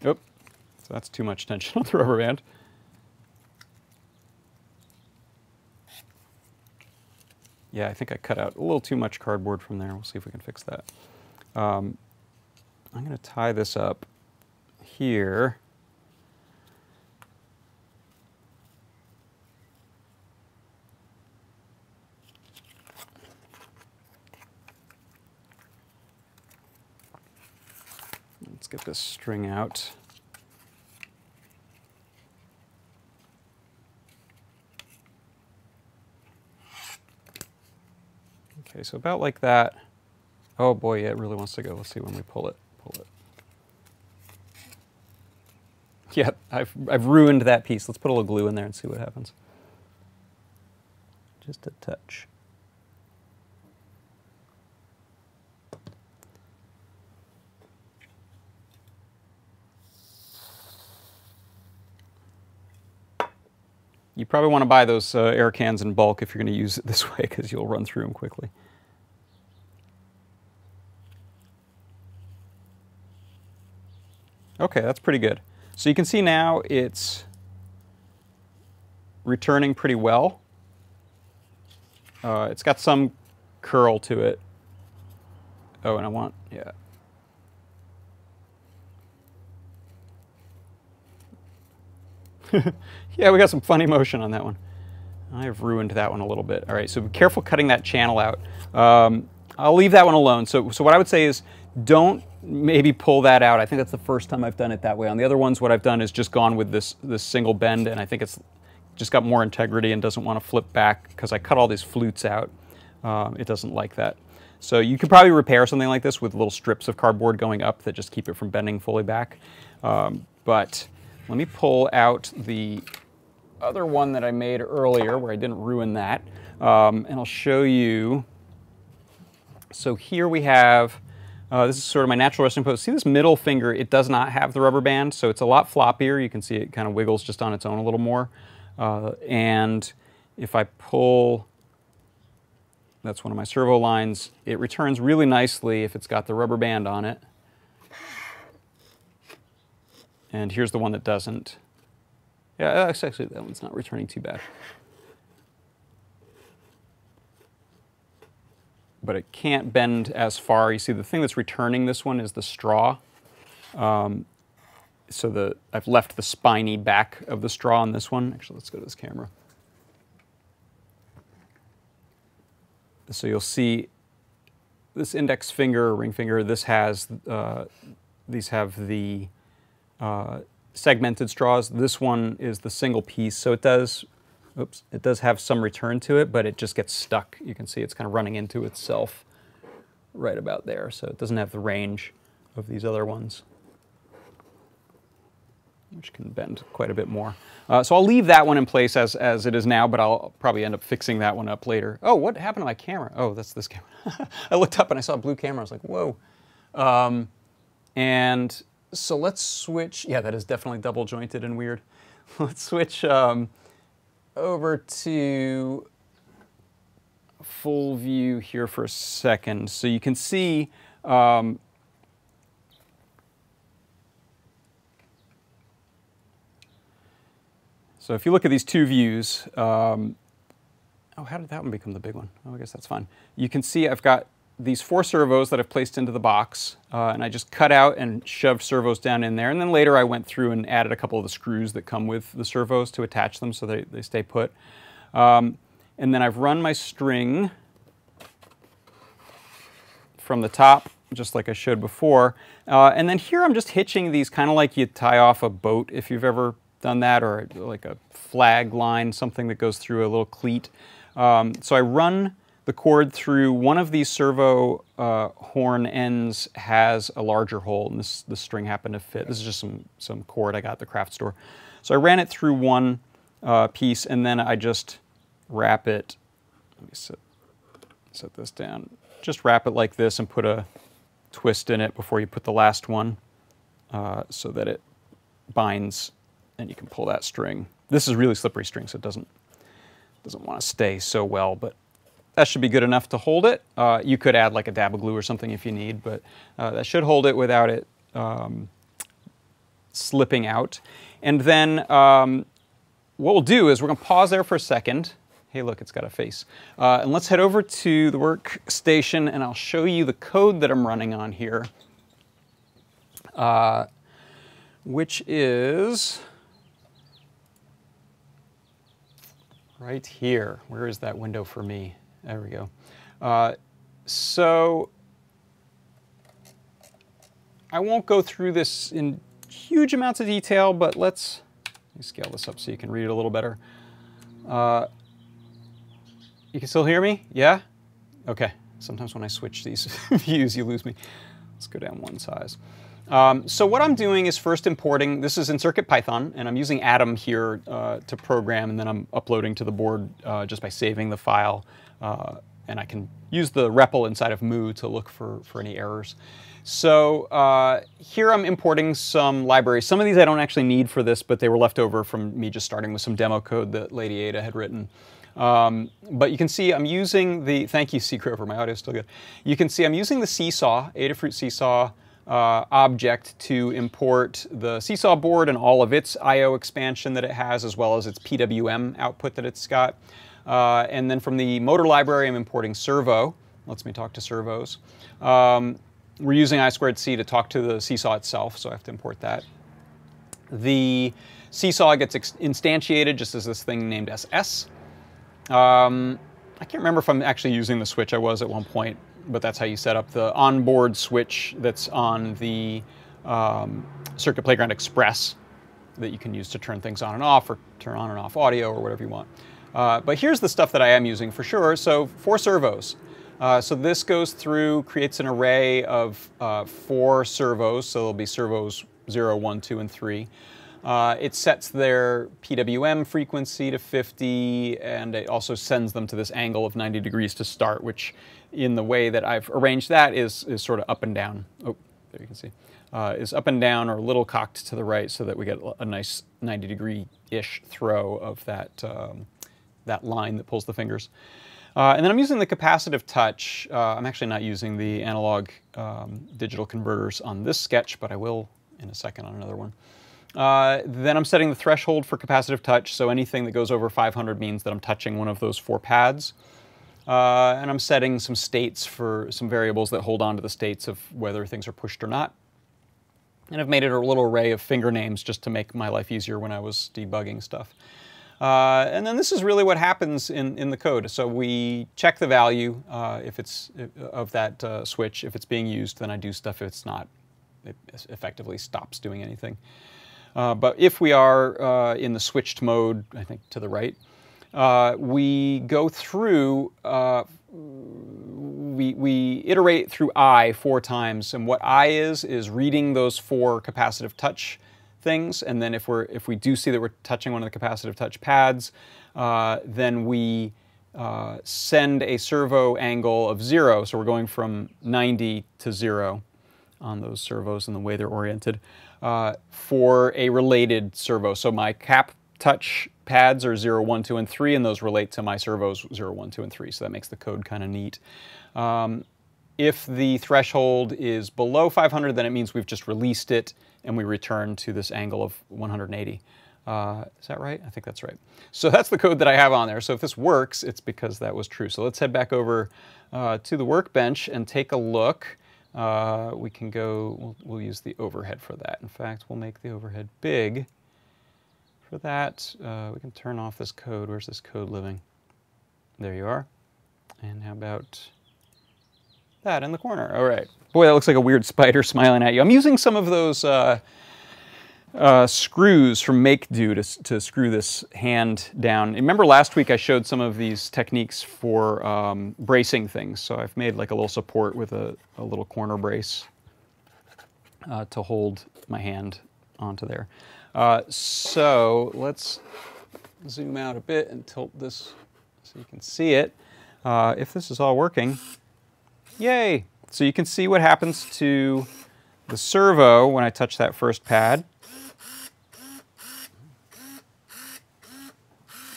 Oh, so that's too much tension on the rubber band. Yeah, I think I cut out a little too much cardboard from there. We'll see if we can fix that. I'm going to tie this up here. Let's get this string out. Okay, so about like that. Oh boy, yeah, it really wants to go. Let's see when we pull it. Pull it. Yeah, I've ruined that piece. Let's put a little glue in there and see what happens. Just a touch. You probably want to buy those air cans in bulk if you're going to use it this way, because you'll run through them quickly. Okay, that's pretty good. So you can see now it's returning pretty well. It's got some curl to it. Oh, and I want, yeah. Yeah, we got some funny motion on that one. I have ruined that one a little bit. All right, so be careful cutting that channel out. I'll leave that one alone. So what I would say is don't maybe pull that out. I think that's the first time I've done it that way. On the other ones, what I've done is just gone with this single bend, and I think it's just got more integrity and doesn't want to flip back because I cut all these flutes out. It doesn't like that. So you could probably repair something like this with little strips of cardboard going up that just keep it from bending fully back. But let me pull out the other one that I made earlier where I didn't ruin that. And I'll show you. So here we have, this is sort of my natural resting pose. See this middle finger, it does not have the rubber band, so it's a lot floppier. You can see it kind of wiggles just on its own a little more. And if I pull, that's one of my servo lines, it returns really nicely if it's got the rubber band on it. And here's the one that doesn't. Yeah, actually that one's not returning too bad. But it can't bend as far. You see the thing that's returning this one is the straw. So I've left the spiny back of the straw on this one. Actually, let's go to this camera. So you'll see this index finger or ring finger, this has, these have the segmented straws. This one is the single piece, so it does, oops, it does have some return to it, but it just gets stuck. You can see it's kind of running into itself right about there, so it doesn't have the range of these other ones, which can bend quite a bit more. So I'll leave that one in place as it is now, but I'll probably end up fixing that one up later. Oh, what happened to my camera? Oh, that's this camera. I looked up and I saw a blue camera. I was like, whoa. And so let's switch. Yeah, that is definitely double jointed and weird. Let's switch over to full view here for a second. So you can see so if you look at these two views, oh, how did that one become the big one? Oh, I guess that's fine. You can see I've got these 4 servos that I've placed into the box, and I just cut out and shoved servos down in there. And then later I went through and added a couple of the screws that come with the servos to attach them so they stay put. And then I've run my string from the top, just like I showed before. And then here I'm just hitching these kind of like you tie off a boat if you've ever done that, or like a flag line, something that goes through a little cleat. So I run the cord through one of these servo horn ends has a larger hole, and this string happened to fit. This is just some cord I got at the craft store. So I ran it through one piece, and then I just wrap it. Let me set this down. Just wrap it like this and put a twist in it before you put the last one, so that it binds, and you can pull that string. This is really slippery string, so it doesn't want to stay so well, but that should be good enough to hold it. You could add like a dab of glue or something if you need, but that should hold it without it slipping out. And then what we'll do is we're going to pause there for a second. Hey, look, it's got a face. And let's head over to the workstation, and I'll show you the code that I'm running on here, which is right here. Where is that window for me? There we go. So I won't go through this in huge amounts of detail, but let me scale this up so you can read it a little better. You can still hear me? Yeah? Okay. Sometimes when I switch these views, you lose me. Let's go down one size. So what I'm doing is first importing, this is in CircuitPython, and I'm using Atom here to program, and then I'm uploading to the board just by saving the file. And I can use the REPL inside of Mu to look for any errors. So here I'm importing some libraries. Some of these I don't actually need for this, but they were left over from me just starting with some demo code that Lady Ada had written. But you can see I'm using the, thank you Seacrover, my audio is still good. You can see I'm using the Seesaw, Adafruit Seesaw object to import the Seesaw board and all of its I/O expansion that it has, as well as its PWM output that it's got. And then from the motor library, I'm importing servo. Lets me talk to servos. We're using I2C to talk to the Seesaw itself, so I have to import that. The Seesaw gets instantiated just as this thing named SS. I can't remember if I'm actually using the switch. I was at one point, but that's how you set up the onboard switch that's on the Circuit Playground Express that you can use to turn things on and off, or turn on and off audio, or whatever you want. But here's the stuff that I am using for sure. So 4 servos. So this goes through, creates an array of 4 servos. So there'll be servos 0, 1, 2, and 3. It sets their PWM frequency to 50, and it also sends them to this angle of 90 degrees to start, which in the way that I've arranged that is sort of up and down. Oh, there you can see. Is up and down or a little cocked to the right so that we get a nice 90-degree-ish throw of that, that line that pulls the fingers. And then I'm using the capacitive touch. I'm actually not using the analog digital converters on this sketch, but I will in a second on another one. Then I'm setting the threshold for capacitive touch, so anything that goes over 500 means that I'm touching one of those 4 pads. And I'm setting some states for some variables that hold on to the states of whether things are pushed or not. And I've made it a little array of finger names just to make my life easier when I was debugging stuff. And then this is really what happens in the code. So we check the value if it's of that switch. If it's being used, then I do stuff. If it's not, it effectively stops doing anything. But if we are in the switched mode, I think to the right, we go through, we iterate through I 4 times. And what I is reading those 4 capacitive touch things. And then if we do see that we're touching one of the capacitive touch pads, then we send a servo angle of 0. So we're going from 90 to 0 on those servos and the way they're oriented. For a related servo. So my cap touch pads are 0, 1, 2, and 3, and those relate to my servos 0, 1, 2, and 3. So that makes the code kind of neat. If the threshold is below 500, then it means we've just released it and we return to this angle of 180. Is that right? I think that's right. So that's the code that I have on there. So if this works, it's because that was true. So let's head back over to the workbench and take a look. We can go, we'll use the overhead for that. In fact, we'll make the overhead big. For that, we can turn off this code. Where's this code living? There you are. And how about that in the corner? All right. Boy, that looks like a weird spider smiling at you. I'm using some of those screws from MakeCode to screw this hand down. Remember last week I showed some of these techniques for bracing things. So I've made like a little support with a little corner brace to hold my hand onto there. So let's zoom out a bit and tilt this so you can see it. If this is all working, yay! So you can see what happens to the servo when I touch that first pad.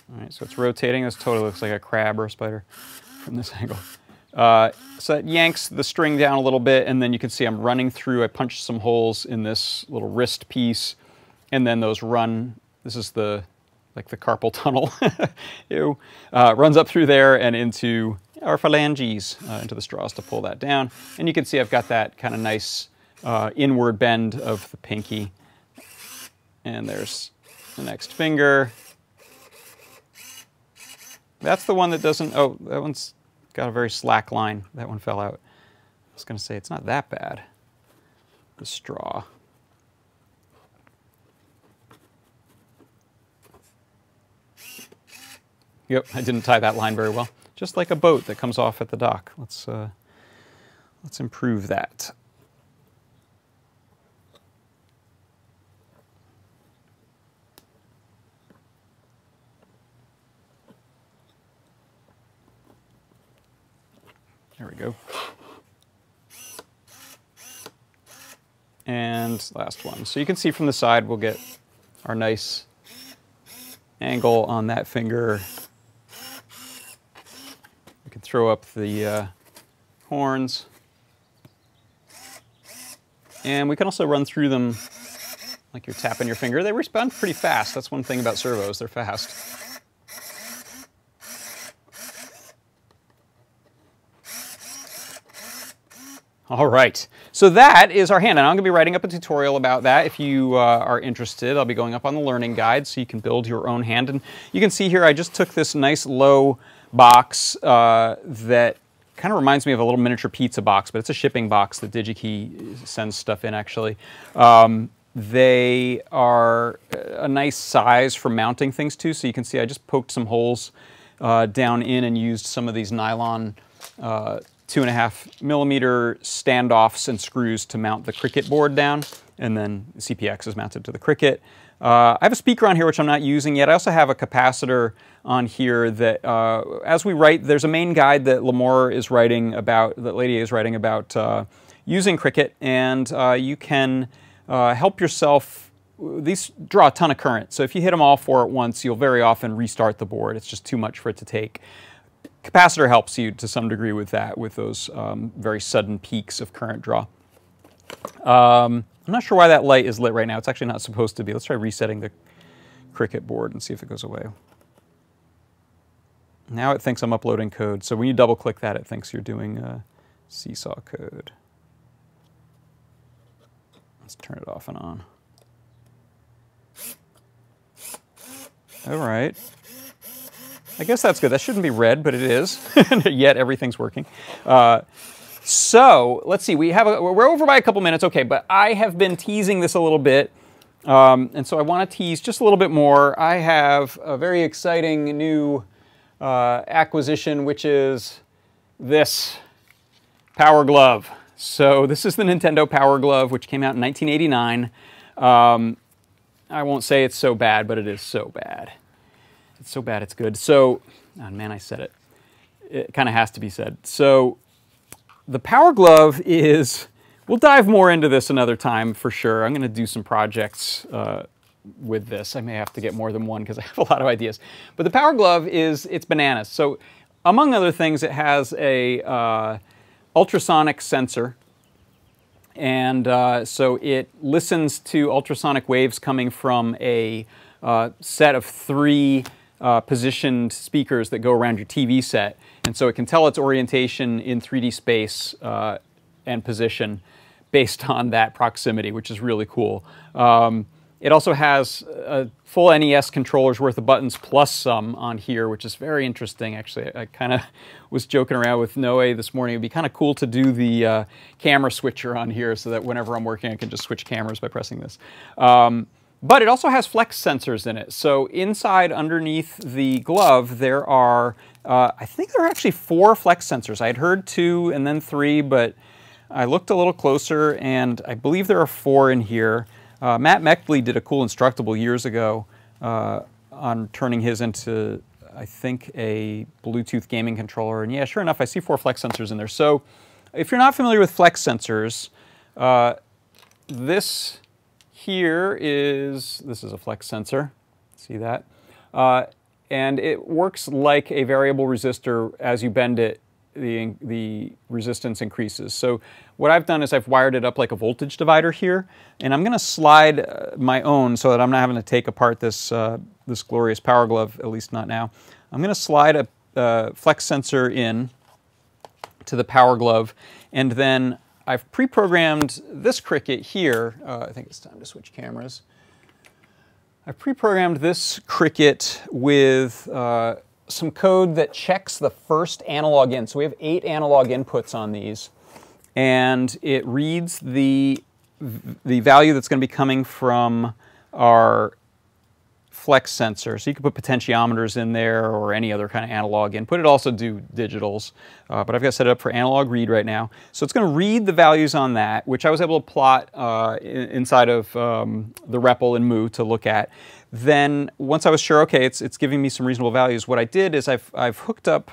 All right, so it's rotating. This totally looks like a crab or a spider from this angle. So it yanks the string down a little bit, and then you can see I'm running through. I punched some holes in this little wrist piece, and then those run. This is like the carpal tunnel. Ew. Runs up through there and into our phalanges, into the straws to pull that down. And you can see I've got that kind of nice inward bend of the pinky. And there's the next finger. That's the one that doesn't, oh, that one's got a very slack line. That one fell out. I was going to say, it's not that bad, the straw. Yep, I didn't tie that line very well. Just like a boat that comes off at the dock. Let's improve that. There we go. And last one. So you can see from the side we'll get our nice angle on that finger. We can throw up the horns. And we can also run through them like you're tapping your finger. They respond pretty fast. That's one thing about servos, they're fast. All right, so that is our hand, and I'm going to be writing up a tutorial about that. If you are interested, I'll be going up on the learning guide so you can build your own hand. And you can see here I just took this nice low box that kind of reminds me of a little miniature pizza box, but it's a shipping box that DigiKey sends stuff in, actually. They are a nice size for mounting things to, so you can see I just poked some holes down in and used some of these nylon 2.5mm standoffs and screws to mount the Crickit board down, and then the CPX is mounted to the Crickit. I have a speaker on here which I'm not using yet. I also have a capacitor on here that, as we write, there's a main guide that Lamore is writing about, that Lady A is writing about using Crickit, and you can help yourself. These draw a ton of current, so if you hit them all four at once, you'll very often restart the board. It's just too much for it to take. Capacitor helps you to some degree with that, with those very sudden peaks of current draw. I'm not sure why that light is lit right now. It's actually not supposed to be. Let's try resetting the Crickit board and see if it goes away. Now it thinks I'm uploading code. So when you double click that, it thinks you're doing seesaw code. Let's turn it off and on. All right. I guess that's good. That shouldn't be red, but it is. Yet everything's working. So let's see. We're over by a couple minutes. Okay, but I have been teasing this a little bit, and so I want to tease just a little bit more. I have a very exciting new acquisition, which is this Power Glove. So this is the Nintendo Power Glove, which came out in 1989. I won't say it's so bad, but it is so bad. It's so bad it's good. So, oh man, I said it. It kind of has to be said. So, the Power Glove is, we'll dive more into this another time for sure. I'm going to do some projects with this. I may have to get more than one because I have a lot of ideas. But the Power Glove it's bananas. So, among other things, it has a ultrasonic sensor. And so it listens to ultrasonic waves coming from a set of 3 positioned speakers that go around your TV set. And so it can tell its orientation in 3D space and position based on that proximity, which is really cool. It also has a full NES controller's worth of buttons plus some on here, which is very interesting, actually. I kind of was joking around with Noe this morning. It'd be kind of cool to do the camera switcher on here so that whenever I'm working, I can just switch cameras by pressing this. But it also has flex sensors in it. So inside, underneath the glove, there are, I think there are actually 4 flex sensors. I had heard 2 and then 3, but I looked a little closer, and I believe there are 4 in here. Matt Meckley did a cool Instructable years ago on turning his into, I think, a Bluetooth gaming controller. And yeah, sure enough, I see 4 flex sensors in there. So if you're not familiar with flex sensors, this is a flex sensor. See that? And it works like a variable resistor. As you bend it, the resistance increases. So what I've done is I've wired it up like a voltage divider here, and I'm going to slide my own so that I'm not having to take apart this this glorious Power Glove, at least not now. I'm going to slide a flex sensor in to the Power Glove, and then I've pre-programmed this Crickit here. I think it's time to switch cameras. I've pre-programmed this Crickit with some code that checks the first analog in. So we have 8 analog inputs on these, and it reads the value that's going to be coming from our flex sensor. So you can put potentiometers in there or any other kind of analog input. It also do digitals, but I've got it set up for analog read right now. So it's going to read the values on that, which I was able to plot inside of the REPL in Mu to look at. Then once I was sure, okay, it's giving me some reasonable values, what I did is I've hooked up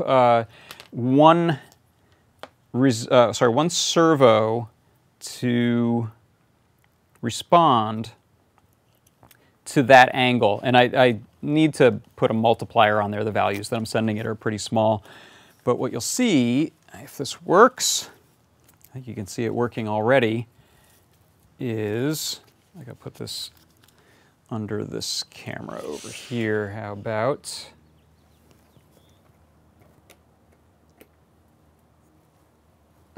one servo to respond to that angle. And I need to put a multiplier on there. The values that I'm sending it are pretty small. But what you'll see, if this works, I think you can see it working already, is, I gotta put this under this camera over here. How about?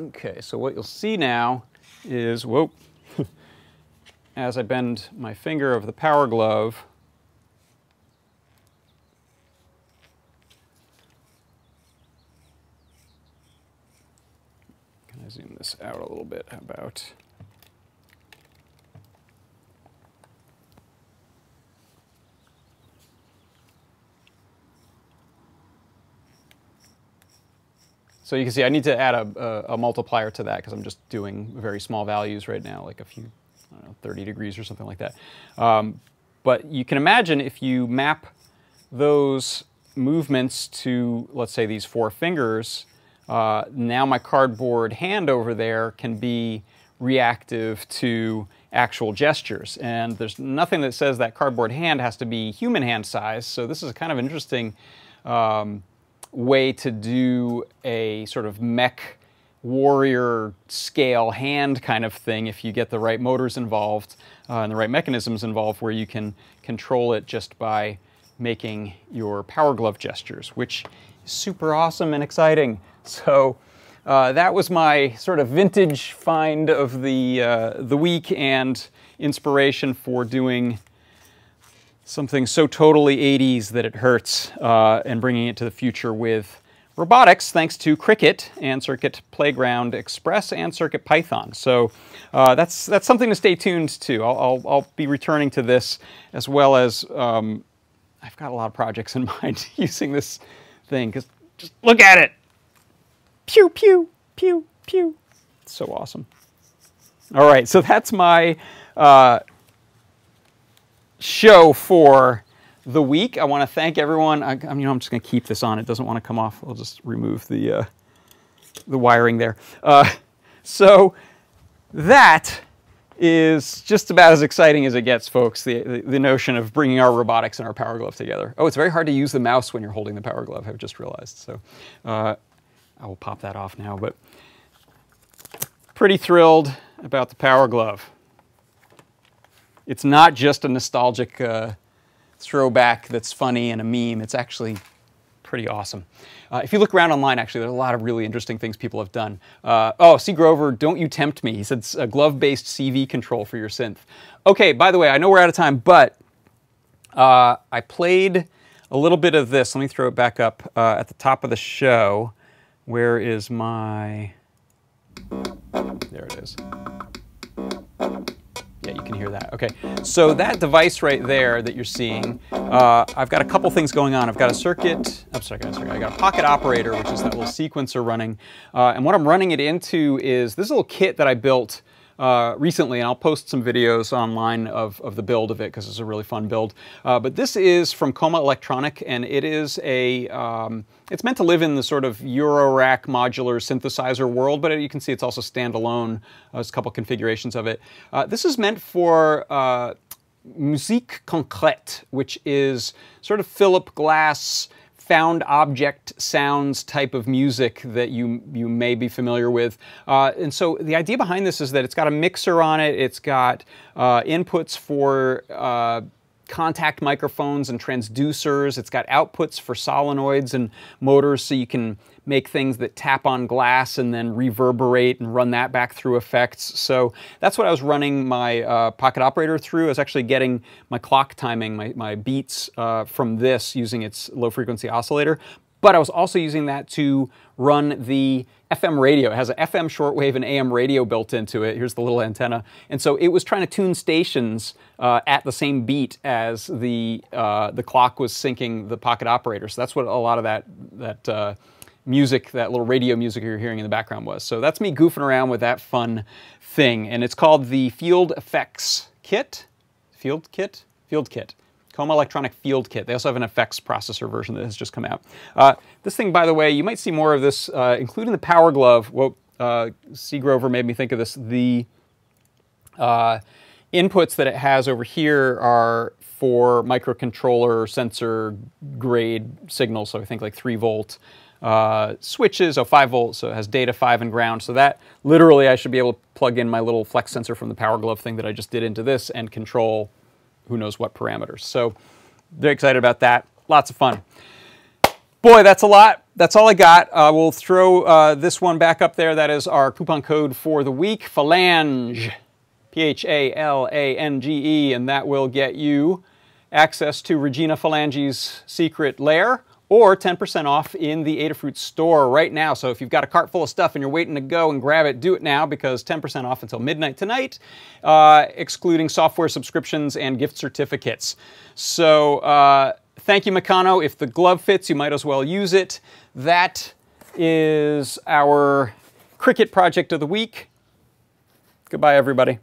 Okay, so what you'll see now is, whoa, as I bend my finger of the Power Glove, can I zoom this out a little bit? How about? So you can see I need to add a multiplier to that because I'm just doing very small values right now, like a few, I don't know, 30 degrees or something like that. But you can imagine if you map those movements to, let's say, these 4 fingers, now my cardboard hand over there can be reactive to actual gestures. And there's nothing that says that cardboard hand has to be human hand size. So this is kind of an interesting way to do a sort of mech warrior scale hand kind of thing if you get the right motors involved and the right mechanisms involved, where you can control it just by making your Power Glove gestures, which is super awesome and exciting. So that was my sort of vintage find of the week and inspiration for doing something so totally 80s that it hurts, and bringing it to the future with robotics, thanks to Crickit and Circuit Playground Express and Circuit Python. So that's something to stay tuned to. I'll be returning to this, as well as I've got a lot of projects in mind using this thing, because just look at it. Pew, pew, pew, pew. It's so awesome. All right, so that's my show for the week. I want to thank everyone. I'm just going to keep this on. It doesn't want to come off. I'll just remove the wiring there. So that is just about as exciting as it gets, folks, the notion of bringing our robotics and our Power Glove together. Oh, it's very hard to use the mouse when you're holding the Power Glove, I've just realized. So I will pop that off now, but pretty thrilled about the Power Glove. It's not just a nostalgic throwback that's funny and a meme. It's actually pretty awesome. If you look around online, actually, there's a lot of really interesting things people have done. Oh, C. Grover, don't you tempt me. He said a glove-based CV control for your synth. Okay, by the way, I know we're out of time, but I played a little bit of this. Let me throw it back up at the top of the show. Where is my... There it is. Yeah, you can hear that. Okay, so that device right there that you're seeing, I've got a couple things going on. I've got a circuit, I got a pocket operator, which is that little sequencer running. And what I'm running it into is this little kit that I built recently, and I'll post some videos online of the build of it because it's a really fun build. But this is from Animatronic, and it is a, it's meant to live in the sort of Eurorack modular synthesizer world, but you can see it's also standalone. There's a couple configurations of it. This is meant for musique concrète, which is sort of Philip Glass found object sounds type of music that you may be familiar with. And so the idea behind this is that it's got a mixer on it, it's got inputs for contact microphones and transducers, it's got outputs for solenoids and motors so you can make things that tap on glass and then reverberate and run that back through effects. So that's what I was running my pocket operator through. I was actually getting my clock timing, my beats from this using its low frequency oscillator. But I was also using that to run the FM radio. It has an FM shortwave and AM radio built into it. Here's the little antenna. And so it was trying to tune stations at the same beat as the clock was syncing the pocket operator. So that's what a lot of that music, that little radio music you're hearing in the background was. So that's me goofing around with that fun thing. And it's called the Field Effects Kit. Field Kit? Field Kit. Animatronic Field Kit. They also have an effects processor version that has just come out. This thing, by the way, you might see more of this, including the Power Glove. Well, C. Grover made me think of this. The inputs that it has over here are for microcontroller sensor grade signals, so I think like 3 volt switches, 5 volts, so it has data, 5 and ground. So that literally I should be able to plug in my little flex sensor from the Power Glove thing that I just did into this and control who knows what parameters. So very excited about that. Lots of fun. Boy, that's a lot. That's all I got. We'll throw this one back up there. That is our coupon code for the week, Phalange, P-H-A-L-A-N-G-E, and that will get you access to Regina Phalange's secret lair, or 10% off in the Adafruit store right now. So if you've got a cart full of stuff and you're waiting to go and grab it, do it now, because 10% off until midnight tonight, excluding software subscriptions and gift certificates. So thank you, Meccano. If the glove fits, you might as well use it. That is our Crickit project of the week. Goodbye, everybody.